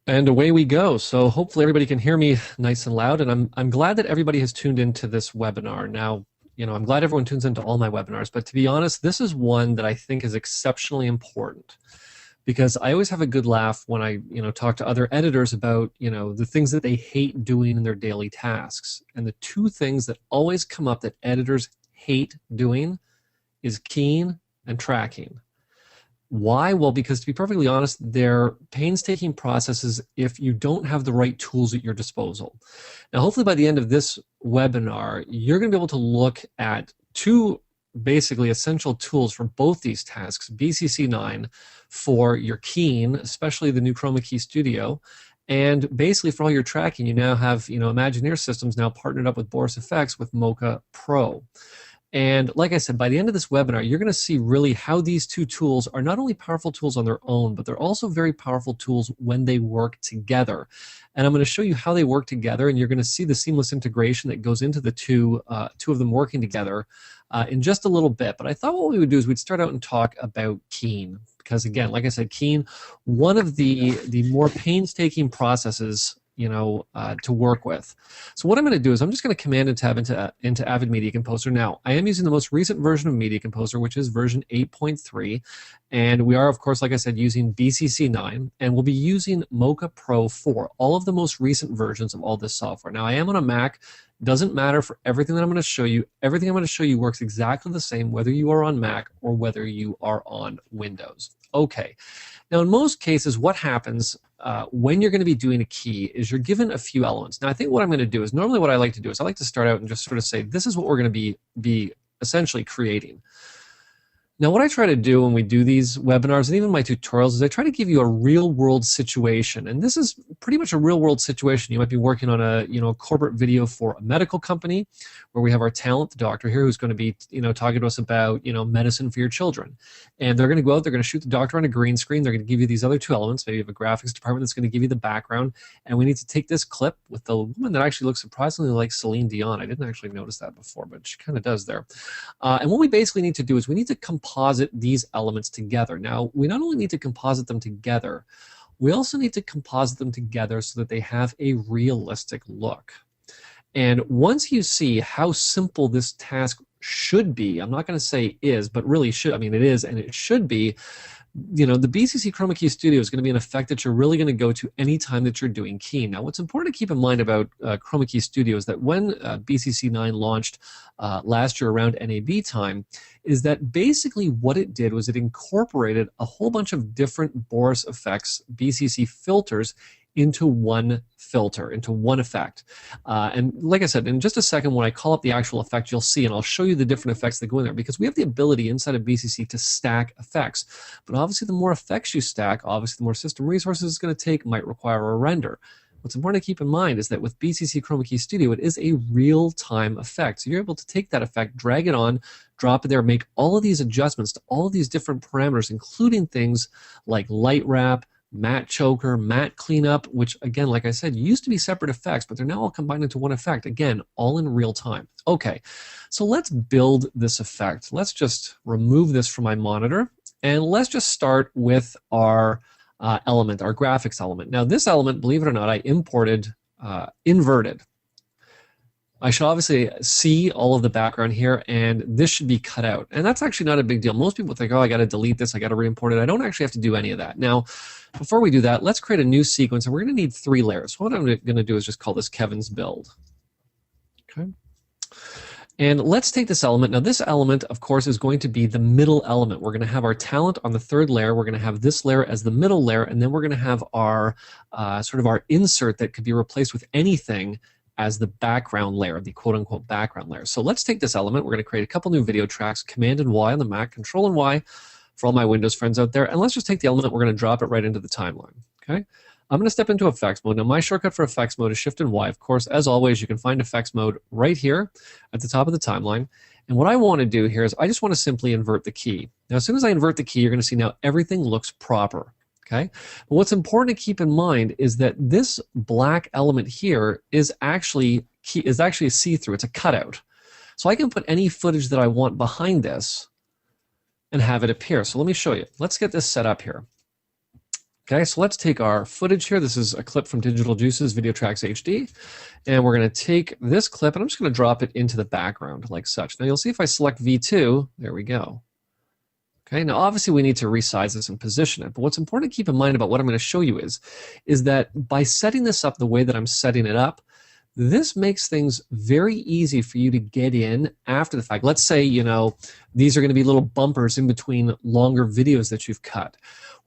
And away we go. So hopefully everybody can hear me nice and loud. And I'm glad that everybody has tuned into this webinar. Now, I'm glad everyone tunes into all my webinars, but to be honest, this is one that I think is exceptionally important because I always have a good laugh when I, talk to other editors about, the things that they hate doing in their daily tasks. And the two things that always come up that editors hate doing is keying and tracking. Why? Well, because to be perfectly honest, they're painstaking processes if you don't have the right tools at your disposal. Now, hopefully by the end of this webinar, you're going to be able to look at two basically essential tools for both these tasks, BCC9 for your keying, especially the new Chroma Key Studio, and basically for all your tracking, you now have, Imagineer Systems now partnered up with Boris FX with Mocha Pro. And like I said, by the end of this webinar, you're going to see really how these two tools are not only powerful tools on their own, but they're also very powerful tools when they work together. And I'm going to show you how they work together, and you're going to see the seamless integration that goes into the two of them working together in just a little bit. But I thought what we would do is we'd start out and talk about keying. Because again, like I said, keying, one of the more painstaking processes to work with. So what I'm going to do is I'm just going to command and tab into Avid Media Composer. Now, I am using the most recent version of Media Composer, which is version 8.3. And we are, of course, like I said, using BCC9. And we'll be using Mocha Pro 4, all of the most recent versions of all this software. Now, I am on a Mac. Doesn't matter for everything that I'm going to show you. Everything I'm going to show you works exactly the same, whether you are on Mac or whether you are on Windows. Okay. Now, in most cases, what happens when you're going to be doing a key is you're given a few elements. Now, I think what I'm going to do is normally what I like to do is I like to start out and just sort of say, this is what we're going to be essentially creating. Now, what I try to do when we do these webinars and even my tutorials is I try to give you a real-world situation. And this is pretty much a real-world situation. You might be working on a corporate video for a medical company where we have our talent, the doctor here, who's going to be talking to us about medicine for your children. And they're going to go out, they're going to shoot the doctor on a green screen. They're going to give you these other two elements. Maybe you have a graphics department that's going to give you the background. And we need to take this clip with the woman that actually looks surprisingly like Celine Dion. I didn't actually notice that before, but she kind of does there. And what we basically need to do is we need to composite these elements together. Now, we not only need to composite them together, we also need to composite them together so that they have a realistic look. And once you see how simple this task should be, I'm not going to say is, but really should, I mean it is and it should be, the BCC Chroma Key Studio is going to be an effect that you're really going to go to any time that you're doing keying. Now, what's important to keep in mind about Chroma Key Studio is that when BCC9 launched last year around NAB time, is that basically what it did was it incorporated a whole bunch of different Boris FX BCC filters into one filter, into one effect. And like I said, in just a second, when I call up the actual effect, you'll see, and I'll show you the different effects that go in there, because we have the ability inside of BCC to stack effects. But obviously, the more effects you stack, obviously, the more system resources it's going to take, might require a render. What's important to keep in mind is that with BCC Chroma Key Studio, it is a real-time effect. So you're able to take that effect, drag it on, drop it there, make all of these adjustments to all of these different parameters, including things like light wrap, matte choker, matte cleanup, which again, like I said, used to be separate effects, but they're now all combined into one effect, again, all in real time. Okay, so let's build this effect. Let's just remove this from my monitor, and let's just start with our element, our graphics element. Now this element, believe it or not, I imported inverted. I should obviously see all of the background here, and this should be cut out. And that's actually not a big deal. Most people think, oh, I got to delete this, I got to re-import it. I don't actually have to do any of that. Now, before we do that, let's create a new sequence, and we're going to need 3 layers. What I'm going to do is just call this Kevin's build. Okay. And let's take this element. Now, this element, of course, is going to be the middle element. We're going to have our talent on the 3rd layer. We're going to have this layer as the middle layer, and then we're going to have our sort of our insert that could be replaced with anything as the background layer, the quote-unquote background layer. So let's take this element. We're going to create a couple new video tracks, Command and Y on the Mac, Control and Y for all my Windows friends out there. And let's just take the element. We're going to drop it right into the timeline. Okay. I'm going to step into effects mode. Now, my shortcut for effects mode is Shift and Y. Of course, as always, you can find effects mode right here at the top of the timeline. And what I want to do here is I just want to simply invert the key. Now, as soon as I invert the key, you're going to see now everything looks proper. Okay. But what's important to keep in mind is that this black element here is actually a see-through. It's a cutout. So I can put any footage that I want behind this and have it appear. So let me show you. Let's get this set up here. Okay, so let's take our footage here. This is a clip from Digital Juice's Video Tracks HD. And we're going to take this clip and I'm just going to drop it into the background like such. Now you'll see if I select V2, there we go. Okay, now obviously we need to resize this and position it, but what's important to keep in mind about what I'm going to show you is that by setting this up the way that I'm setting it up, this makes things very easy for you to get in after the fact. Let's say, you know, these are going to be little bumpers in between longer videos that you've cut.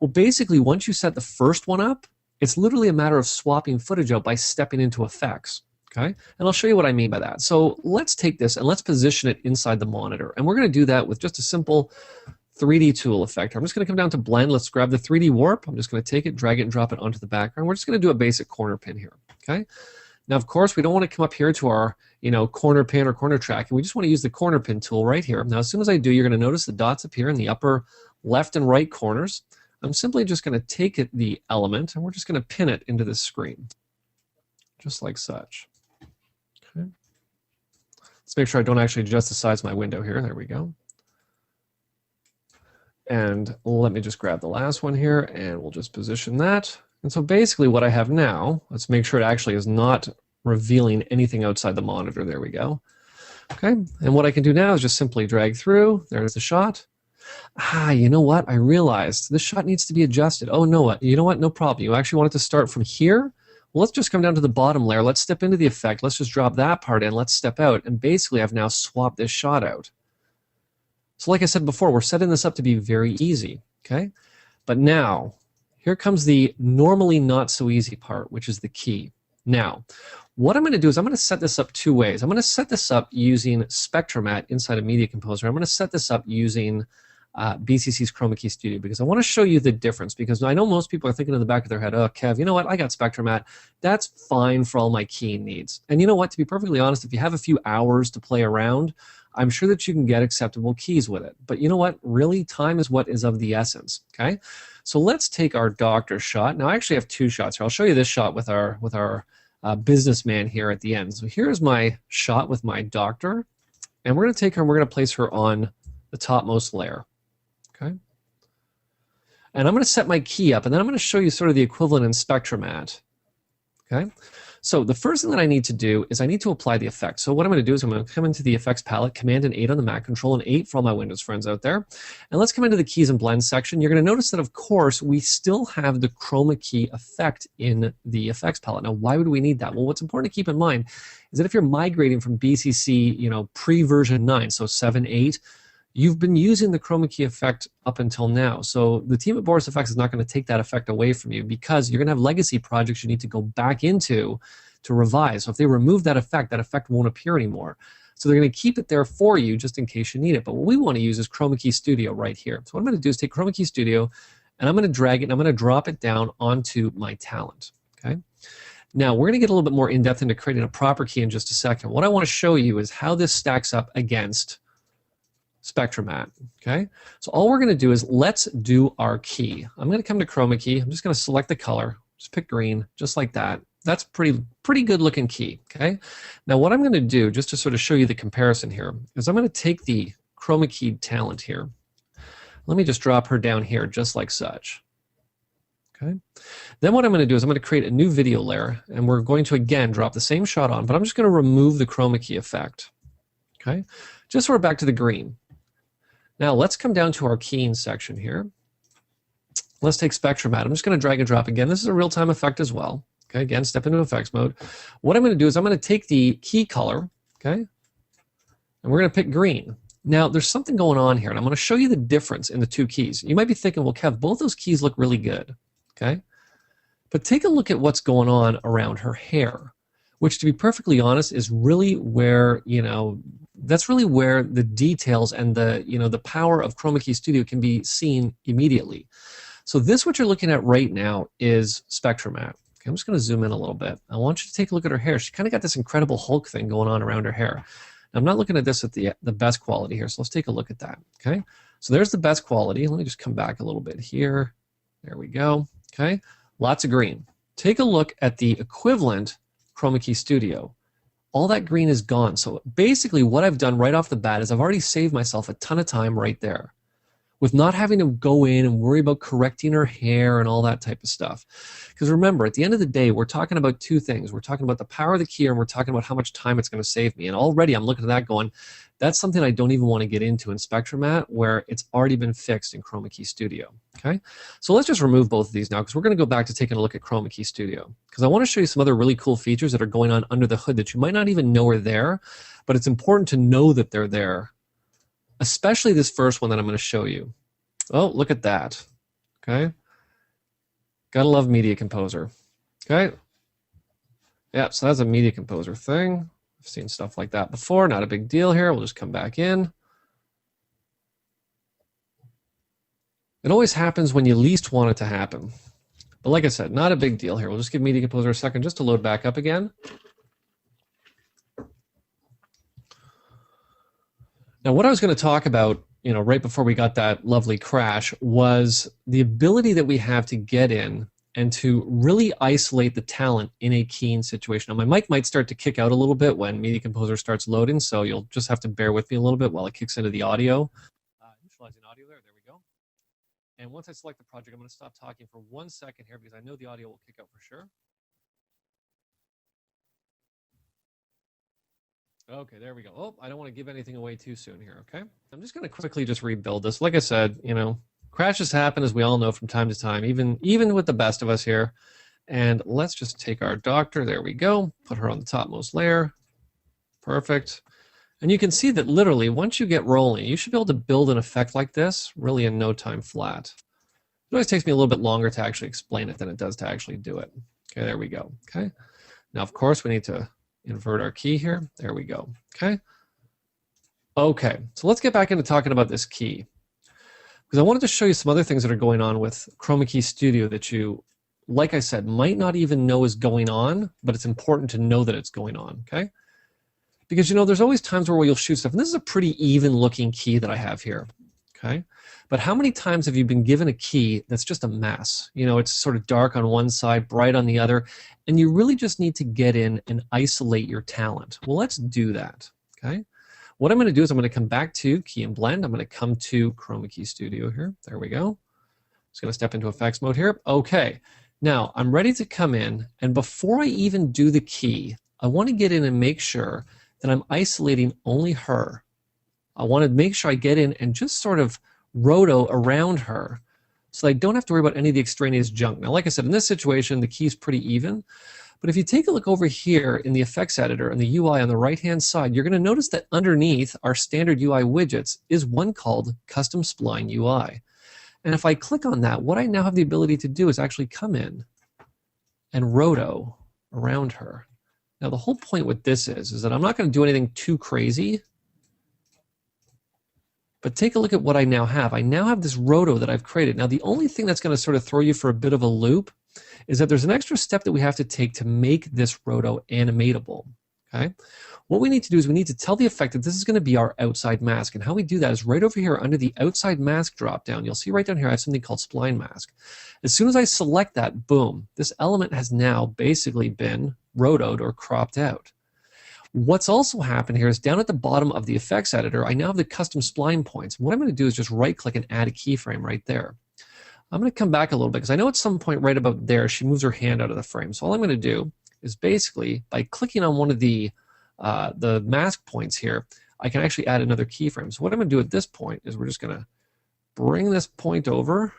Well, basically, once you set the first one up, it's literally a matter of swapping footage out by stepping into effects. Okay, and I'll show you what I mean by that. So let's take this and let's position it inside the monitor. And we're going to do that with just a simple 3D tool effect. I'm just going to come down to blend. Let's grab the 3D warp. I'm just going to take it, drag it, and drop it onto the background. We're just going to do a basic corner pin here. Okay. Now, of course, we don't want to come up here to our, corner pin or corner track, and we just want to use the corner pin tool right here. Now, as soon as I do, you're going to notice the dots appear in the upper left and right corners. I'm simply just going to take the element, and we're just going to pin it into this screen, just like such. Okay. Let's make sure I don't actually adjust the size of my window here. There we go. And let me just grab the last one here, and we'll just position that. And so basically what I have now, let's make sure it actually is not revealing anything outside the monitor. There we go. Okay, and what I can do now is just simply drag through. There's the shot. You know what? I realized this shot needs to be adjusted. Oh, no, you know what? No problem. You actually want it to start from here? Well, let's just come down to the bottom layer. Let's step into the effect. Let's just drop that part in. Let's step out. And basically, I've now swapped this shot out. So like I said before, we're setting this up to be very easy, okay? But now, here comes the normally not so easy part, which is the key. Now, what I'm going to do is I'm going to set this up two ways. I'm going to set this up using Spectromat inside of Media Composer. I'm going to set this up using BCC's Chroma Key Studio because I want to show you the difference, because I know most people are thinking in the back of their head, oh, Kev, you know what? I got Spectromat. That's fine for all my keying needs. And you know what? To be perfectly honest, if you have a few hours to play around, I'm sure that you can get acceptable keys with it. But you know what? Really, time is what is of the essence, okay? So let's take our doctor shot. Now, I actually have two shots here. I'll show you this shot with our businessman here at the end. So here's my shot with my doctor. And we're going to take her and we're going to place her on the topmost layer, okay? And I'm going to set my key up, and then I'm going to show you sort of the equivalent in Spectromat, okay? So the first thing that I need to do is I need to apply the effect. So what I'm going to do is I'm going to come into the effects palette, Command and 8 on the Mac, Control and 8 for all my Windows friends out there. And let's come into the keys and blend section. You're going to notice that, of course, we still have the chroma key effect in the effects palette. Now, why would we need that? Well, what's important to keep in mind is that if you're migrating from BCC, pre-version 9, so 7, 8, you've been using the chroma key effect up until now. So the team at Boris FX is not going to take that effect away from you, because you're going to have legacy projects you need to go back into to revise. So if they remove that effect won't appear anymore. So they're going to keep it there for you just in case you need it. But what we want to use is Chroma Key Studio right here. So what I'm going to do is take Chroma Key Studio, and I'm going to drag it, and I'm going to drop it down onto my talent. Okay. Now, we're going to get a little bit more in-depth into creating a proper key in just a second. What I want to show you is how this stacks up against Spectromat, okay? So all we're going to do is let's do our key. I'm going to come to Chroma Key. I'm just going to select the color. Just pick green, just like that. That's pretty good looking key, okay? Now what I'm going to do, just to sort of show you the comparison here, is I'm going to take the Chroma Key talent here. Let me just drop her down here, just like such. Okay. Then what I'm going to do is I'm going to create a new video layer, and we're going to again drop the same shot on, but I'm just going to remove the Chroma Key effect. Okay, just so we're back to the green. Now let's come down to our keying section here. Let's take Spectromat. I'm just going to drag and drop again. This is a real-time effect as well. Okay, again, step into effects mode. What I'm going to do is I'm going to take the key color, okay, and we're going to pick green. Now, there's something going on here, and I'm going to show you the difference in the two keys. You might be thinking, well, Kev, both those keys look really good, okay? But take a look at what's going on around her hair, which, to be perfectly honest, is really where, that's really where the details and the, the power of Chroma Key Studio can be seen immediately. So this, what you're looking at right now, is Spectromat. Okay, I'm just going to zoom in a little bit. I want you to take a look at her hair. She kind of got this incredible Hulk thing going on around her hair. Now, I'm not looking at this at the best quality here, so let's take a look at that. Okay, so there's the best quality. Let me just come back a little bit here. There we go. Okay, lots of green. Take a look at the equivalent Chroma Key Studio. All that green is gone. So basically what I've done right off the bat is I've already saved myself a ton of time right there. with not having to go in and worry about correcting her hair and all that type of stuff. Because remember, at the end of the day, we're talking about two things. We're talking about the power of the keyer, and we're talking about how much time it's going to save me. And already I'm looking at that going, that's something I don't even want to get into in Spectromat, where it's already been fixed in Chroma Key Studio. Okay, so let's just remove both of these now, because we're going to go back to taking a look at Chroma Key Studio, because I want to show you some other really cool features that are going on under the hood that you might not even know are there, but it's important to know that they're there, especially this first one that I'm going to show you. Oh, look at that. Okay, gotta love Media Composer. Okay, yeah, so that's a Media Composer thing. I've seen stuff like that before, not a big deal here. We'll just come back in. It always happens when you least want it to happen. But like I said, not a big deal here. We'll just give Media Composer a second just to load back up again. Now, what I was going to talk about, right before we got that lovely crash, was the ability that we have to get in and to really isolate the talent in a keying situation. Now, my mic might start to kick out a little bit when Media Composer starts loading, so you'll just have to bear with me a little bit while it kicks into the audio. Initializing audio there we go. And once I select the project, I'm going to stop talking for 1 second here because I know the audio will kick out for sure. Okay, there we go. Oh, I don't want to give anything away too soon here, okay? I'm just going to quickly just rebuild this. Like I said, crashes happen, as we all know, from time to time, even with the best of us here. And let's just take our doctor. There we go. Put her on the topmost layer. Perfect. And you can see that literally, once you get rolling, you should be able to build an effect like this really in no time flat. It always takes me a little bit longer to actually explain it than it does to actually do it. Okay, there we go. Okay. Now, of course, we need to invert our key here. There we go. Okay. Okay, so let's get back into talking about this key, because I wanted to show you some other things that are going on with Chroma Key Studio that you, like I said, might not even know is going on, but it's important to know that it's going on, okay? Because, there's always times where you'll shoot stuff, and this is a pretty even looking key that I have here, okay? But how many times have you been given a key that's just a mess? It's sort of dark on one side, bright on the other, and you really just need to get in and isolate your talent. Well, let's do that, okay? What I'm going to do is I'm going to come back to Key and Blend. I'm going to come to Chroma Key Studio here. There we go. Just going to step into effects mode here. Okay, now I'm ready to come in, and before I even do the key, I want to get in and make sure that I'm isolating only her. I want to make sure I get in and just sort of roto around her so I don't have to worry about any of the extraneous junk. Now, like I said, in this situation, the key's pretty even. But if you take a look over here in the effects editor and the UI on the right-hand side, you're going to notice that underneath our standard UI widgets is one called Custom Spline UI. And if I click on that, what I now have the ability to do is actually come in and roto around her. Now, the whole point with this is that I'm not going to do anything too crazy. But take a look at what I now have. I now have this roto that I've created. Now, the only thing that's going to sort of throw you for a bit of a loop is that there's an extra step that we have to take to make this roto animatable, okay? What we need to do is we need to tell the effect that this is going to be our outside mask. And how we do that is right over here under the outside mask dropdown. You'll see right down here I have something called spline mask. As soon as I select that, boom, this element has now basically been rotoed or cropped out. What's also happened here is down at the bottom of the effects editor, I now have the custom spline points. What I'm going to do is just right click and add a keyframe right there. I'm going to come back a little bit because I know at some point right about there she moves her hand out of the frame. So all I'm going to do is basically by clicking on one of the mask points here, I can actually add another keyframe. So what I'm going to do at this point is we're just going to bring this point over.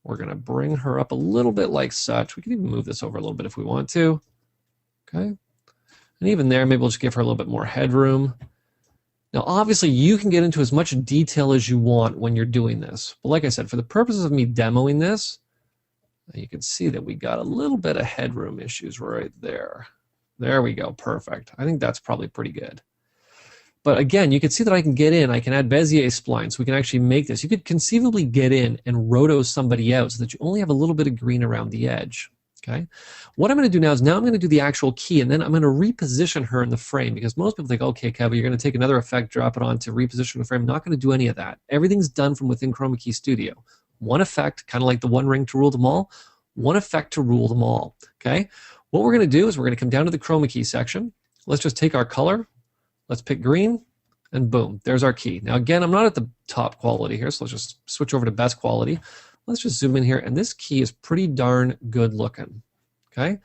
We're going to bring her up a little bit like such. We can even move this over a little bit if we want to. Okay. And even there, maybe we'll just give her a little bit more headroom. Now, obviously, you can get into as much detail as you want when you're doing this. But like I said, for the purposes of me demoing this, you can see that we got a little bit of headroom issues right there. There we go. Perfect. I think that's probably pretty good. But again, you can see that I can get in. I can add Bezier splines, so we can actually make this. You could conceivably get in and roto somebody out so that you only have a little bit of green around the edge. Okay. What I'm going to do now is I'm going to do the actual key, and then I'm going to reposition her in the frame, because most people think, okay, Kevin, you're going to take another effect, drop it on to reposition the frame. I'm not going to do any of that. Everything's done from within Chroma Key Studio. One effect, kind of like the one ring to rule them all, one effect to rule them all. Okay. What we're going to do is we're going to come down to the Chroma Key section. Let's just take our color. Let's pick green. And boom, there's our key. Now again, I'm not at the top quality here, so let's just switch over to best quality. Let's just zoom in here, and this key is pretty darn good looking. Okay,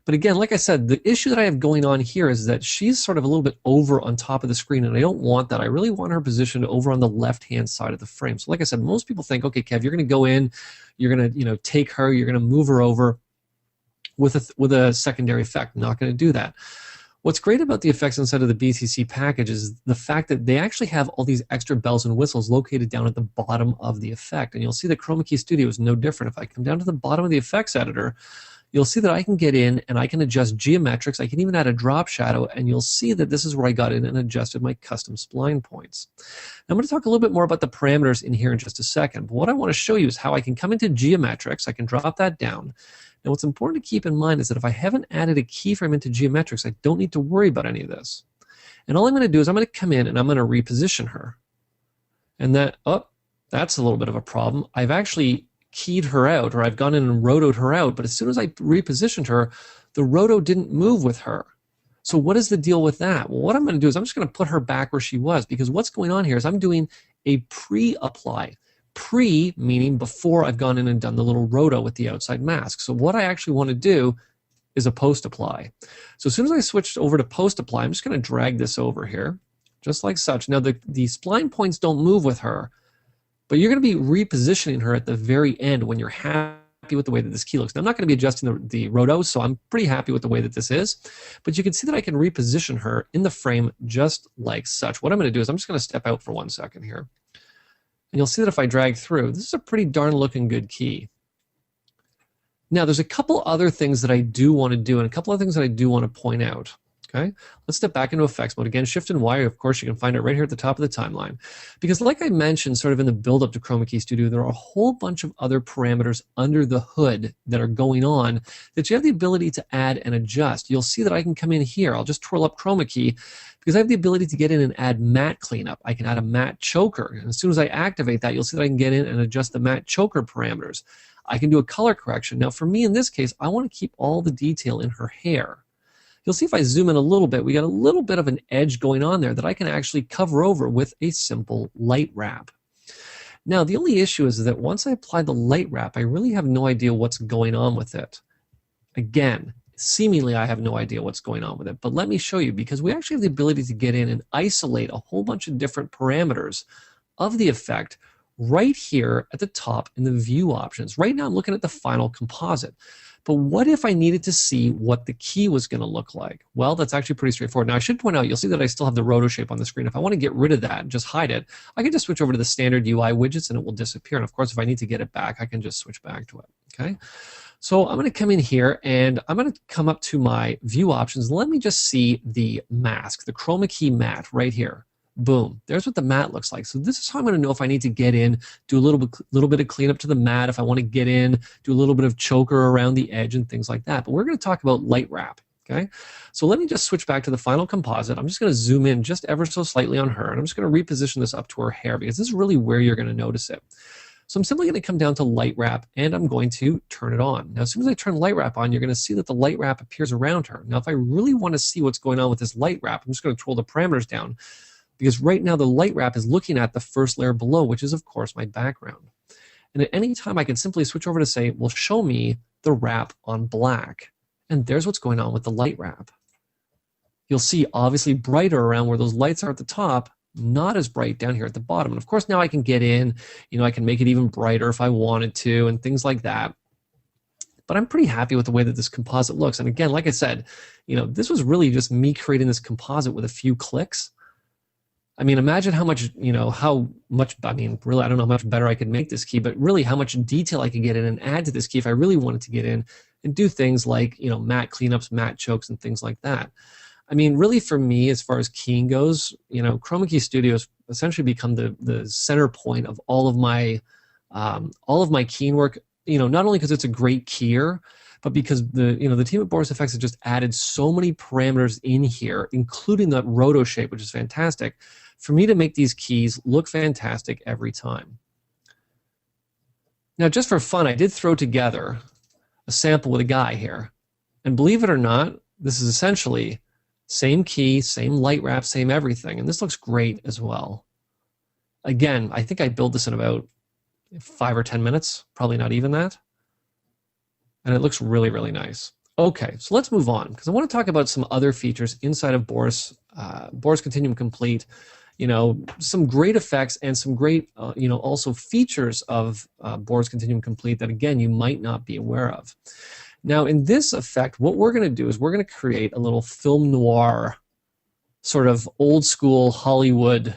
but again, like I said, the issue that I have going on here is that she's sort of a little bit over on top of the screen, and I don't want that. I really want her positioned over on the left-hand side of the frame. So like I said, most people think, okay, Kev, you're going to go in, you're going to take her, you're going to move her over with a secondary effect. Not going to do that. What's great about the effects inside of the BCC package is the fact that they actually have all these extra bells and whistles located down at the bottom of the effect. And you'll see that Chroma Key Studio is no different. If I come down to the bottom of the effects editor, you'll see that I can get in and I can adjust geometrics. I can even add a drop shadow, and you'll see that this is where I got in and adjusted my custom spline points. Now I'm going to talk a little bit more about the parameters in here in just a second, but what I want to show you is how I can come into geometrics. I can drop that down. Now what's important to keep in mind is that if I haven't added a keyframe into geometrics, I don't need to worry about any of this. And all I'm going to do is I'm going to come in and I'm going to reposition her. And that's a little bit of a problem. I've actually keyed her out, or I've gone in and rotoed her out, but as soon as I repositioned her, the roto didn't move with her. So what is the deal with that? Well, what I'm going to do is I'm just going to put her back where she was, because what's going on here is I'm doing a pre-apply. Pre meaning before I've gone in and done the little roto with the outside mask. So what I actually want to do is a post-apply. So as soon as I switched over to post-apply, I'm just going to drag this over here, just like such. Now the spline points don't move with her, but you're going to be repositioning her at the very end when you're happy with the way that this key looks. Now, I'm not going to be adjusting the rotos, so I'm pretty happy with the way that this is. But you can see that I can reposition her in the frame just like such. What I'm going to do is I'm just going to step out for 1 second here. And you'll see that if I drag through, this is a pretty darn looking good key. Now, there's a couple other things that I do want to do, and a couple other things that I do want to point out. Okay, let's step back into effects mode. Again, Shift and Y, of course, you can find it right here at the top of the timeline. Because like I mentioned sort of in the build-up to Chroma Key Studio, there are a whole bunch of other parameters under the hood that are going on that you have the ability to add and adjust. You'll see that I can come in here. I'll just twirl up Chroma Key because I have the ability to get in and add matte cleanup. I can add a matte choker. And as soon as I activate that, you'll see that I can get in and adjust the matte choker parameters. I can do a color correction. Now, for me in this case, I want to keep all the detail in her hair. You'll see if I zoom in a little bit, we got a little bit of an edge going on there that I can actually cover over with a simple light wrap. Now, the only issue is that once I apply the light wrap, I really have no idea what's going on with it. Again, seemingly I have no idea what's going on with it, but let me show you, because we actually have the ability to get in and isolate a whole bunch of different parameters of the effect right here at the top in the view options. Right now I'm looking at the final composite. But what if I needed to see what the key was going to look like? Well, that's actually pretty straightforward. Now, I should point out, you'll see that I still have the roto shape on the screen. If I want to get rid of that and just hide it, I can just switch over to the standard UI widgets and it will disappear. And of course, if I need to get it back, I can just switch back to it. Okay. So I'm going to come in here and I'm going to come up to my view options. Let me just see the mask, the Chroma Key matte right here. Boom, there's what the matte looks like. So this is how I'm going to know if I need to get in, do a little bit of cleanup to the matte, if I want to get in, do a little bit of choker around the edge and things like that. But we're going to talk about light wrap. Okay, so let me just switch back to the final composite. I'm just going to zoom in just ever so slightly on her, and I'm just going to reposition this up to her hair because this is really where you're going to notice it. So I'm simply going to come down to light wrap and I'm going to turn it on. Now, as soon as I turn light wrap on, you're going to see that the light wrap appears around her. Now, if I really want to see what's going on with this light wrap, I'm just going to twirl the parameters down, because right now the light wrap is looking at the first layer below, which is of course my background. And at any time I can simply switch over to say, well, show me the wrap on black. And there's what's going on with the light wrap. You'll see obviously brighter around where those lights are at the top, not as bright down here at the bottom. And of course now I can get in, I can make it even brighter if I wanted to and things like that. But I'm pretty happy with the way that this composite looks. And again, like I said, this was really just me creating this composite with a few clicks. I mean, imagine how much, really, I don't know how much better I could make this key, but really how much detail I could get in and add to this key if I really wanted to get in and do things like, matte cleanups, matte chokes, and things like that. I mean, really for me, as far as keying goes, Chroma Key Studio has essentially become the center point of all of my keying work, not only because it's a great keyer, but because the team at Boris Effects has just added so many parameters in here, including that roto shape, which is fantastic, for me to make these keys look fantastic every time. Now, just for fun, I did throw together a sample with a guy here. And believe it or not, this is essentially Same key, same light wrap, same everything. And this looks great as well. Again, I think I built this in about 5 or 10 minutes, probably not even that. And it looks really, really nice. Okay, so let's move on, because I want to talk about some other features inside of Boris Continuum Complete. You know, some great effects and some great, you know, also features of Boris Continuum Complete that, again, you might not be aware of. Now, in this effect, what we're going to do is we're going to create a little film noir, sort of old school Hollywood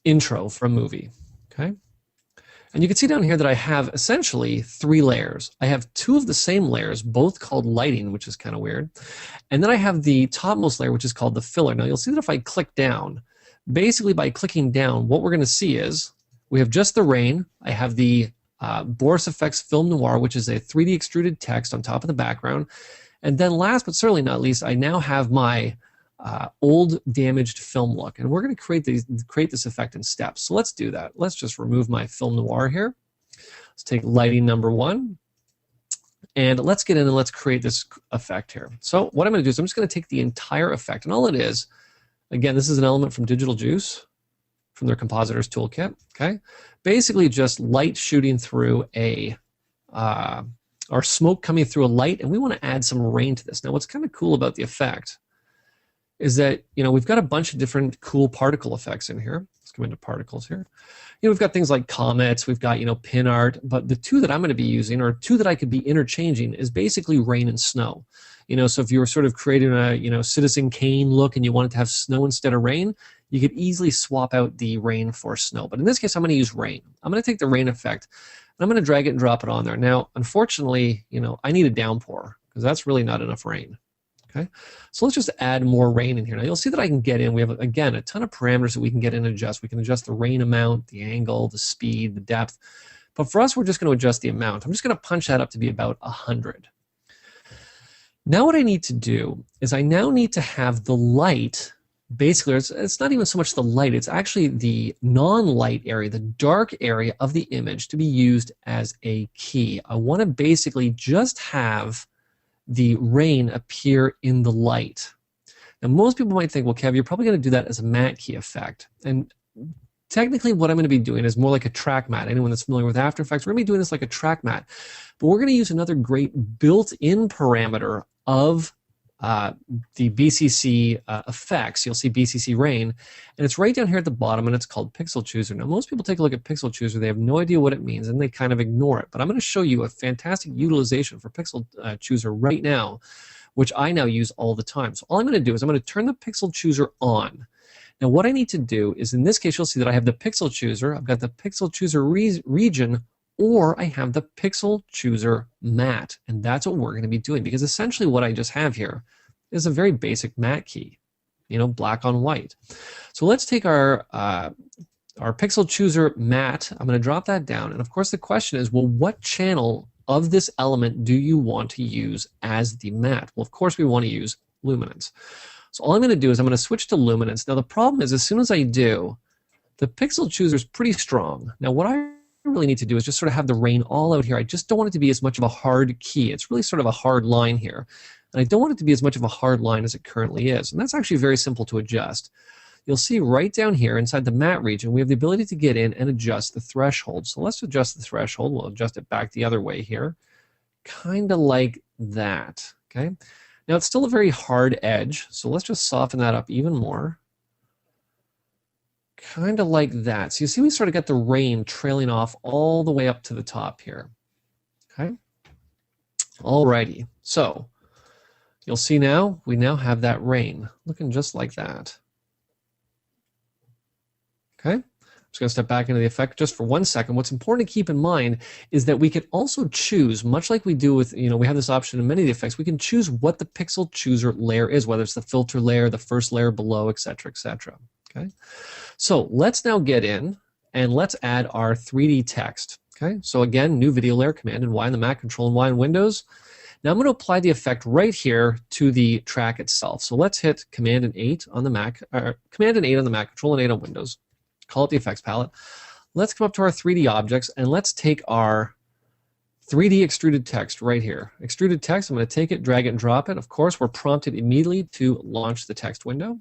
intro for a movie, okay? And you can see down here that I have essentially 3 layers. I have 2 of the same layers, both called lighting, which is kind of weird. And then I have the topmost layer, which is called the filler. Now you'll see that if I click down, basically by clicking down, what we're going to see is we have just the rain. I have the Boris Effects Film Noir, which is a 3D extruded text on top of the background. And then last but certainly not least, I now have my old damaged film look, and we're going to create this effect in steps. So let's do that. Let's just remove my film noir here. Let's take lighting number 1, and let's get in and let's create this effect here. So what I'm going to do is I'm just going to take the entire effect, and all it is, again, this is an element from Digital Juice, from their Compositors Toolkit. Okay, basically just light shooting through a or smoke coming through a light, and we want to add some rain to this. Now, what's kind of cool about the effect is that, you know, we've got a bunch of different cool particle effects in here. Let's come into particles here. You know, we've got things like comets, we've got, you know, pin art, but the 2 that I'm going to be using, or 2 that I could be interchanging, is basically rain and snow. You know, so if you were sort of creating a, you know, Citizen Kane look and you wanted to have snow instead of rain, you could easily swap out the rain for snow. But in this case, I'm going to use rain. I'm going to take the rain effect, and I'm going to drag it and drop it on there. Now, unfortunately, you know, I need a downpour, because that's really not enough rain. Okay, so let's just add more rain in here. Now you'll see that I can get in. We have, again, a ton of parameters that we can get in and adjust. We can adjust the rain amount, the angle, the speed, the depth. But for us, we're just going to adjust the amount. I'm just going to punch that up to be about 100. Now what I need to do is I now need to have the light, basically, it's not even so much the light, it's actually the non-light area, the dark area of the image, to be used as a key. I want to basically just have the rain appear in the light. Now, most people might think, well, Kev, you're probably going to do that as a matte key effect. And technically, what I'm going to be doing is more like a track matte. Anyone that's familiar with After Effects, we're going to be doing this like a track matte. But we're going to use another great built-in parameter of the BCC effects. You'll see BCC rain, and it's right down here at the bottom, and it's called Pixel Chooser. Now, most people take a look at Pixel Chooser, they have no idea what it means, and they kind of ignore it. But I'm going to show you a fantastic utilization for Pixel Chooser right now, which I now use all the time. So all I'm going to do is I'm going to turn the Pixel Chooser on. Now, what I need to do is, in this case, you'll see that I have the Pixel Chooser, I've got the Pixel Chooser region, or I have the Pixel Chooser matte, and that's what we're going to be doing, because essentially what I just have here is a very basic matte key, you know, black on white. So let's take our Pixel Chooser matte. I'm going to drop that down, and of course the question is, well, what channel of this element do you want to use as the matte? Well, of course we want to use luminance. So all I'm going to do is I'm going to switch to luminance. Now the problem is, as soon as I do, the Pixel Chooser is pretty strong. Now what I really need to do is just sort of have the rain all out here. I just don't want it to be as much of a hard key. It's really sort of a hard line here. And I don't want it to be as much of a hard line as it currently is. And that's actually very simple to adjust. You'll see right down here inside the matte region, we have the ability to get in and adjust the threshold. So let's adjust the threshold. We'll adjust it back the other way here. Kind of like that, okay? Now it's still a very hard edge, so let's just soften that up even more. Kind of like that. So you see we sort of got the rain trailing off all the way up to the top here. Okay? Alrighty. So you'll see now, we now have that rain looking just like that. Okay? I'm just going to step back into the effect just for 1 second. What's important to keep in mind is that we can also choose, much like we do with, you know, we have this option in many of the effects, we can choose what the Pixel Chooser layer is, whether it's the filter layer, the first layer below, etc., etc. Okay? So let's now get in and let's add our 3D text. Okay, so again, new video layer, Command and Y on the Mac, Control and Y on Windows. Now I'm going to apply the effect right here to the track itself. So let's hit Command and 8 on the Mac, or Command and 8 on the Mac, Control and 8 on Windows. Call it the effects palette. Let's come up to our 3D objects and let's take our 3D extruded text right here. Extruded text, I'm going to take it, drag it, and drop it. Of course, we're prompted immediately to launch the text window.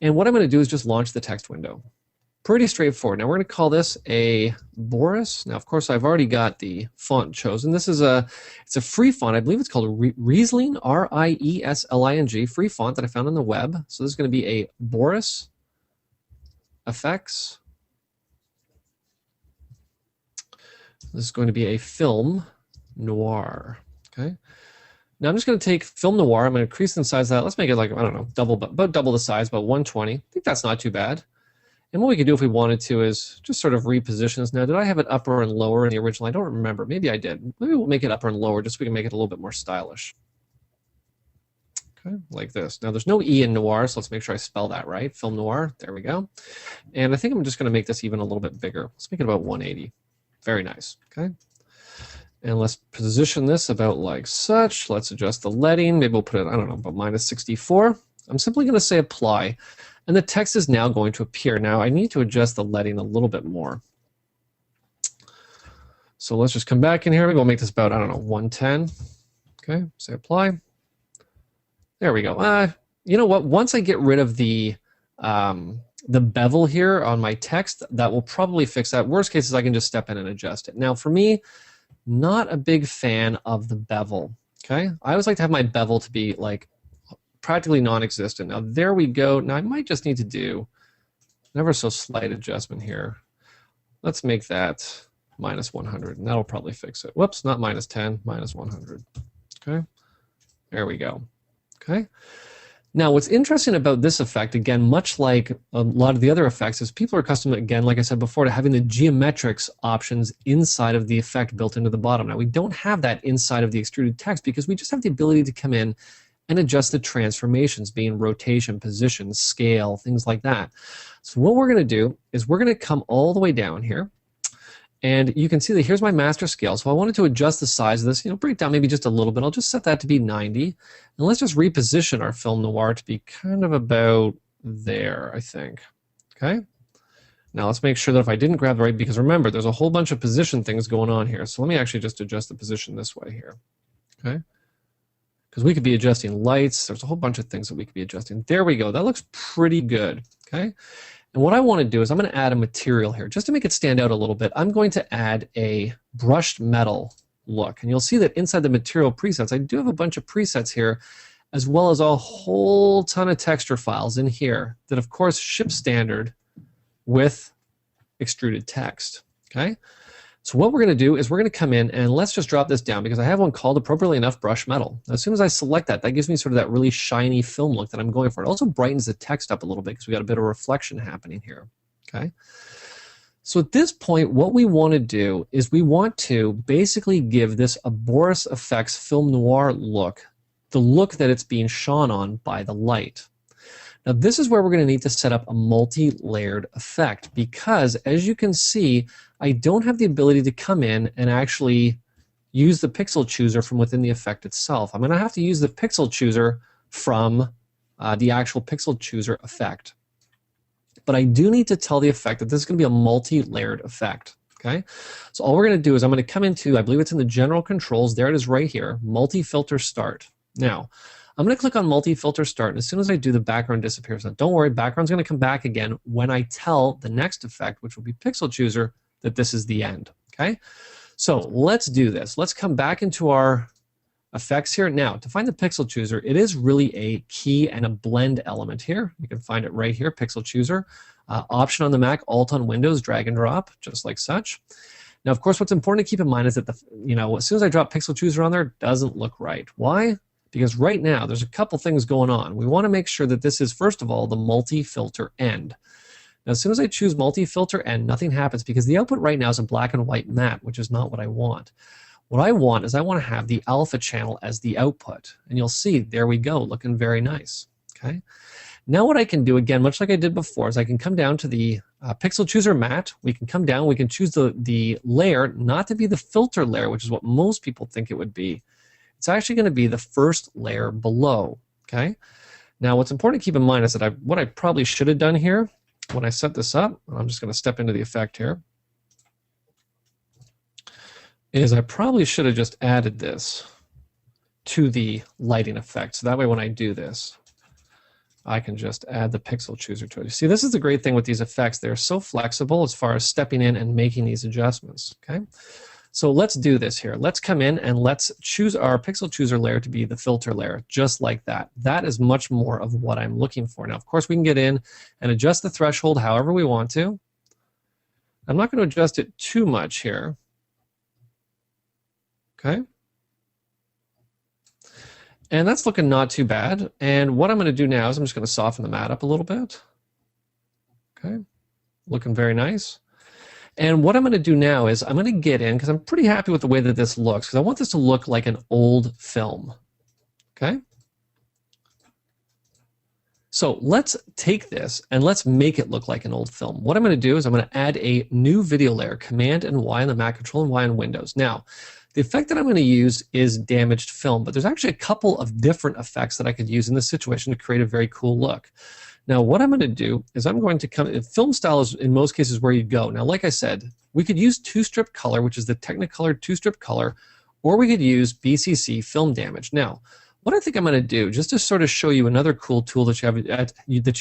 And what I'm going to do is just launch the text window. Pretty straightforward. Now we're going to call this a Boris. Now, of course, I've already got the font chosen. This is it's a free font. I believe it's called Riesling, R-I-E-S-L-I-N-G, free font that I found on the web. So this is going to be a Boris Effects. This is going to be a film noir. Okay. Now I'm just going to take film noir. I'm going to increase the size of that. Let's make it like, I don't know, about double the size, about 120. I think that's not too bad. And what we could do if we wanted to is just sort of reposition this. Now, did I have it upper and lower in the original? I don't remember. Maybe I did. Maybe we'll make it upper and lower just so we can make it a little bit more stylish. Okay, like this. Now, there's no E in noir, so let's make sure I spell that right. Film noir. There we go. And I think I'm just going to make this even a little bit bigger. Let's make it about 180. Very nice. Okay. And let's position this about like such. Let's adjust the leading. Maybe we'll put it, I don't know, about -64. I'm simply going to say apply. And the text is now going to appear. Now I need to adjust the leading a little bit more. So let's just come back in here. We'll make this about, I don't know, 110. Okay, say apply. There we go. You know what? Once I get rid of the bevel here on my text, that will probably fix that. Worst case is I can just step in and adjust it. Now for me, not a big fan of the bevel. Okay, I always like to have my bevel to be like practically non-existent. Now there we go. Now I might just need to do an ever so slight adjustment here. Let's make that -100, and that'll probably fix it. Whoops, not -10, -100. Okay, there we go. Okay. Now what's interesting about this effect, again, much like a lot of the other effects, is people are accustomed, again, like I said before, to having the geometrics options inside of the effect built into the bottom. Now we don't have that inside of the extruded text because we just have the ability to come in and adjust the transformations, being rotation, position, scale, things like that. So what we're going to do is we're going to come all the way down here. And you can see that here's my master scale. So I wanted to adjust the size of this, bring it down maybe just a little bit. I'll just set that to be 90. And let's just reposition our film noir to be kind of about there, I think. Okay. Now let's make sure that if I didn't grab the right, because remember, there's a whole bunch of position things going on here. So let me actually just adjust the position this way here. Okay. Because we could be adjusting lights. There's a whole bunch of things that we could be adjusting. There we go. That looks pretty good. Okay. And what I want to do is I'm going to add a material here just to make it stand out a little bit. I'm going to add a brushed metal look. And you'll see that inside the material presets, I do have a bunch of presets here, as well as a whole ton of texture files in here that, of course, ship standard with extruded text. Okay. So what we're going to do is we're going to come in and let's just drop this down because I have one called, appropriately enough, brush metal. As soon as I select that, that gives me sort of that really shiny film look that I'm going for. It also brightens the text up a little bit because we got a bit of reflection happening here. Okay. So at this point, what we want to do is we want to basically give this a Boris Effects film noir look, the look that it's being shone on by the light. Now this is where we're going to need to set up a multi-layered effect because, as you can see, I don't have the ability to come in and actually use the pixel chooser from within the effect itself. I'm going to have to use the pixel chooser from the actual pixel chooser effect. But I do need to tell the effect that this is going to be a multi-layered effect. Okay, so all we're going to do is I'm going to come into, I believe it's in the general controls, there it is right here, multi-filter start. Now, I'm going to click on multi-filter start, and as soon as I do, the background disappears. Now, don't worry, background's going to come back again when I tell the next effect, which will be pixel chooser, that this is the end. Okay, so let's do this. Let's come back into our effects here. Now, to find the pixel chooser, it is really a key and a blend element here. You can find it right here, pixel chooser. Option on the Mac, Alt on Windows, drag and drop, just like such. Now, of course, what's important to keep in mind is that as soon as I drop pixel chooser on there, it doesn't look right. Why? Because right now, there's a couple things going on. We want to make sure that this is, first of all, the multi-filter end. Now, as soon as I choose multi-filter end, nothing happens because the output right now is a black and white matte, which is not what I want. What I want is I want to have the alpha channel as the output. And you'll see, there we go, looking very nice. Okay. Now what I can do, again, much like I did before, is I can come down to the pixel chooser matte. We can come down, we can choose the layer not to be the filter layer, which is what most people think it would be. It's actually going to be the first layer below. Okay. Now what's important to keep in mind is that what I probably should have done here when I set this up, I'm just going to step into the effect here. is I probably should have just added this to the lighting effect. So that way when I do this, I can just add the pixel chooser to it. See, this is the great thing with these effects. They're so flexible as far as stepping in and making these adjustments, okay? So let's do this here. Let's come in and let's choose our pixel chooser layer to be the filter layer, just like that. That is much more of what I'm looking for. Now, of course, we can get in and adjust the threshold however we want to. I'm not going to adjust it too much here, okay? And that's looking not too bad. And what I'm going to do now is I'm just going to soften the mat up a little bit. Okay, looking very nice. And what I'm going to do now is I'm going to get in, because I'm pretty happy with the way that this looks, because I want this to look like an old film. Okay? So let's take this and let's make it look like an old film. What I'm going to do is I'm going to add a new video layer, Command and Y on the Mac, Control and Y on Windows. Now, the effect that I'm going to use is damaged film, but there's actually a couple of different effects that I could use in this situation to create a very cool look. Now, what I'm going to do is I'm going to come, film style is in most cases where you go. Now, like I said, we could use two-strip color, which is the Technicolor two-strip color, or we could use BCC film damage. Now, what I think I'm going to do, just to sort of show you another cool tool that you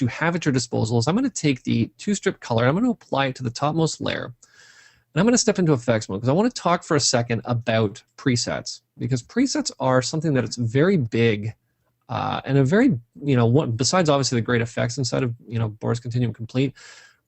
have at your disposal, is I'm going to take the two-strip color, I'm going to apply it to the topmost layer. And I'm going to step into effects mode because I want to talk for a second about presets, because presets are something that it's very big and a very, besides obviously the great effects inside of, Boris Continuum Complete,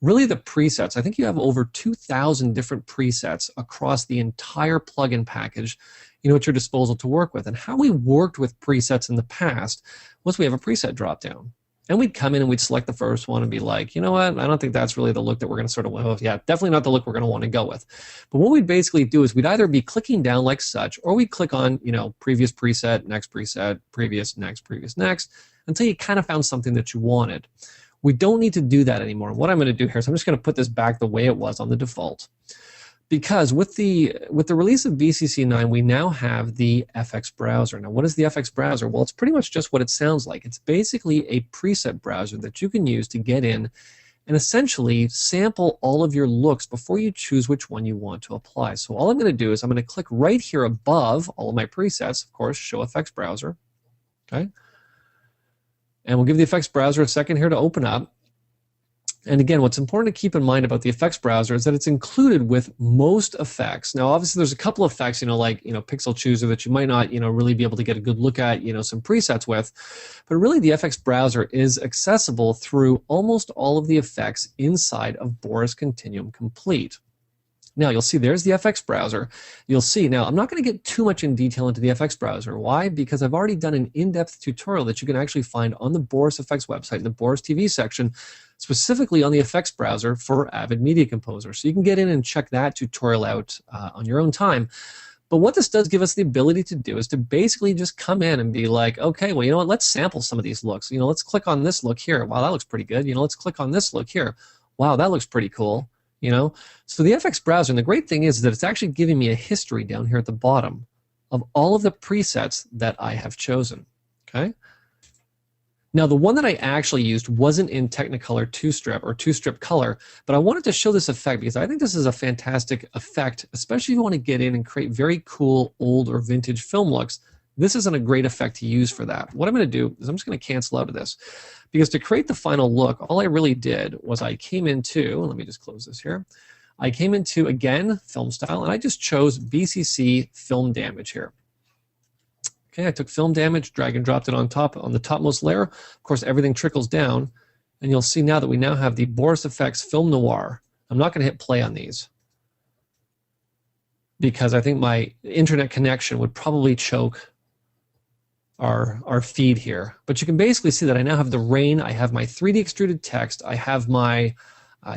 really the presets. I think you have over 2,000 different presets across the entire plugin package, at your disposal to work with. And how we worked with presets in the past was we have a preset dropdown. And we'd come in and we'd select the first one and be like, you know what, I don't think that's really the look that we're going to sort of, well, yeah, definitely not the look we're going to want to go with. But what we'd basically do is we'd either be clicking down like such, or we'd click on, previous preset, previous, next, until you kind of found something that you wanted. We don't need to do that anymore. What I'm going to do here is I'm just going to put this back the way it was on the default. Because with the release of BCC 9, we now have the FX browser. Now, what is the FX browser? Well, it's pretty much just what it sounds like. It's basically a preset browser that you can use to get in and essentially sample all of your looks before you choose which one you want to apply. So all I'm going to do is I'm going to click right here above all of my presets, of course, Show FX Browser. Okay? And we'll give the FX browser a second here to open up. And again, what's important to keep in mind about the effects browser is that it's included with most effects. Now, obviously, there's a couple of effects, like Pixel Chooser that you might not, really be able to get a good look at, some presets with. But really, the FX browser is accessible through almost all of the effects inside of Boris Continuum Complete. Now, you'll see there's the FX browser. You'll see, now, I'm not going to get too much in detail into the FX browser. Why? Because I've already done an in-depth tutorial that you can actually find on the Boris Effects website in the Boris TV section, specifically on the effects browser for Avid Media Composer. So you can get in and check that tutorial out on your own time. But what this does give us the ability to do is to basically just come in and be like, okay, well, you know what, let's sample some of these looks. Let's click on this look here. Wow, that looks pretty good. Let's click on this look here. Wow, that looks pretty cool. So the FX browser, and the great thing is that it's actually giving me a history down here at the bottom of all of the presets that I have chosen, okay? Now, the one that I actually used wasn't in Technicolor two-strip or two-strip color, but I wanted to show this effect because I think this is a fantastic effect, especially if you want to get in and create very cool old or vintage film looks. This isn't a great effect to use for that. What I'm going to do is I'm just going to cancel out of this, because to create the final look, all I really did was I came into, let me just close this here. I came into, again, film style, and I just chose BCC film damage here. Okay, I took film damage, drag and dropped it on top, on the topmost layer. Of course, everything trickles down, and you'll see now that we now have the Boris Effects Film Noir. I'm not going to hit play on these because I think my internet connection would probably choke our feed here. But you can basically see that I now have the rain, I have my 3D extruded text, I have my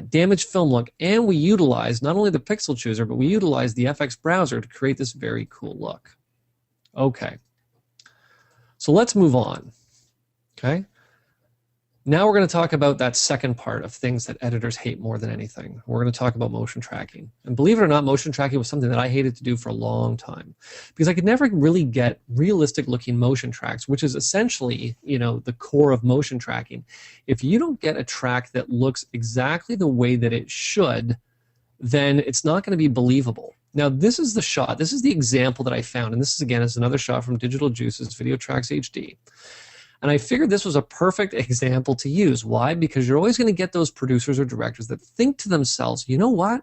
damaged film look, and we utilize not only the pixel chooser, but we utilize the FX browser to create this very cool look. Okay, so let's move on. Okay, now we're going to talk about that second part of things that editors hate more than anything. We're going to talk about motion tracking. And believe it or not, motion tracking was something that I hated to do for a long time because I could never really get realistic looking motion tracks, which is essentially, the core of motion tracking. If you don't get a track that looks exactly the way that it should, then it's not going to be believable. Now this is the shot, this is the example that I found, and this is again is another shot from Digital Juice's Video Tracks HD. And I figured this was a perfect example to use. Why? Because you're always going to get those producers or directors that think to themselves, you know what?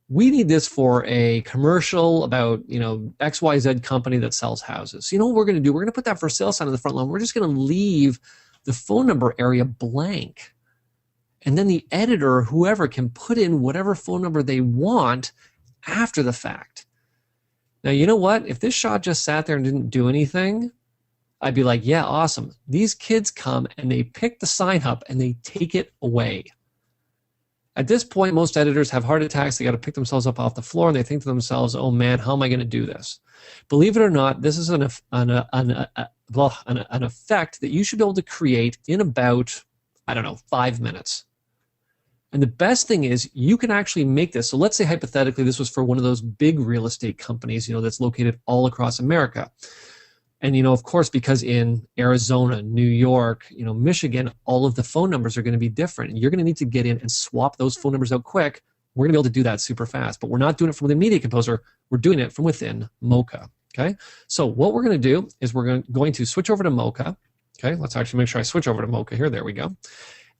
We need this for a commercial about, you know, XYZ company that sells houses. So you know what we're going to do? We're going to put that for sale sign on the front line. We're just going to leave the phone number area blank. And then the editor, whoever, can put in whatever phone number they want after the fact. Now, you know what? If this shot just sat there and didn't do anything, I'd be like, yeah, awesome. These kids come and they pick the sign up and they take it away. At this point, most editors have heart attacks. They got to pick themselves up off the floor and they think to themselves, oh man, how am I going to do this? Believe it or not, this is an effect that you should be able to create in about, I don't know, 5 minutes. And the best thing is you can actually make this. So let's say hypothetically this was for one of those big real estate companies, you know, that's located all across America. And, you know, of course, because in Arizona, New York, you know, Michigan, all of the phone numbers are going to be different. And you're going to need to get in and swap those phone numbers out quick. We're going to be able to do that super fast. But we're not doing it from within Media Composer. We're doing it from within Mocha. Okay? So what we're going to do is we're going to switch over to Mocha. Okay? Let's actually make sure I switch over to Mocha here. There we go.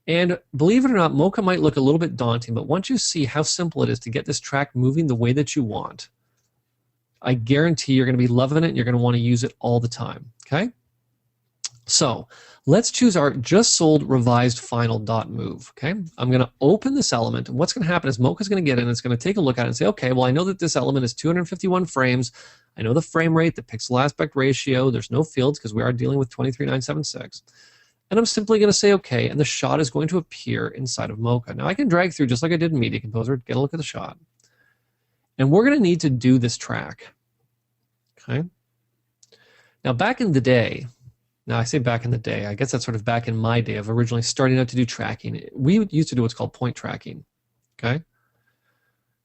And believe it or not, Mocha might look a little bit daunting, but once you see how simple it is to get this track moving the way that you want, I guarantee you're going to be loving it and you're going to want to use it all the time, okay? So let's choose our just sold revised final dot move, okay? I'm going to open this element, and what's going to happen is Mocha's going to get in, it's going to take a look at it and say, okay, well, I know that this element is 251 frames. I know the frame rate, the pixel aspect ratio, there's no fields because we are dealing with 23976. And I'm simply going to say okay, and the shot is going to appear inside of Mocha. Now I can drag through just like I did in Media Composer, get a look at the shot. And we're going to need to do this track. Okay. Now back in the day, now I say back in the day, I guess that's sort of back in my day of originally starting out to do tracking. We used to do what's called point tracking. Okay.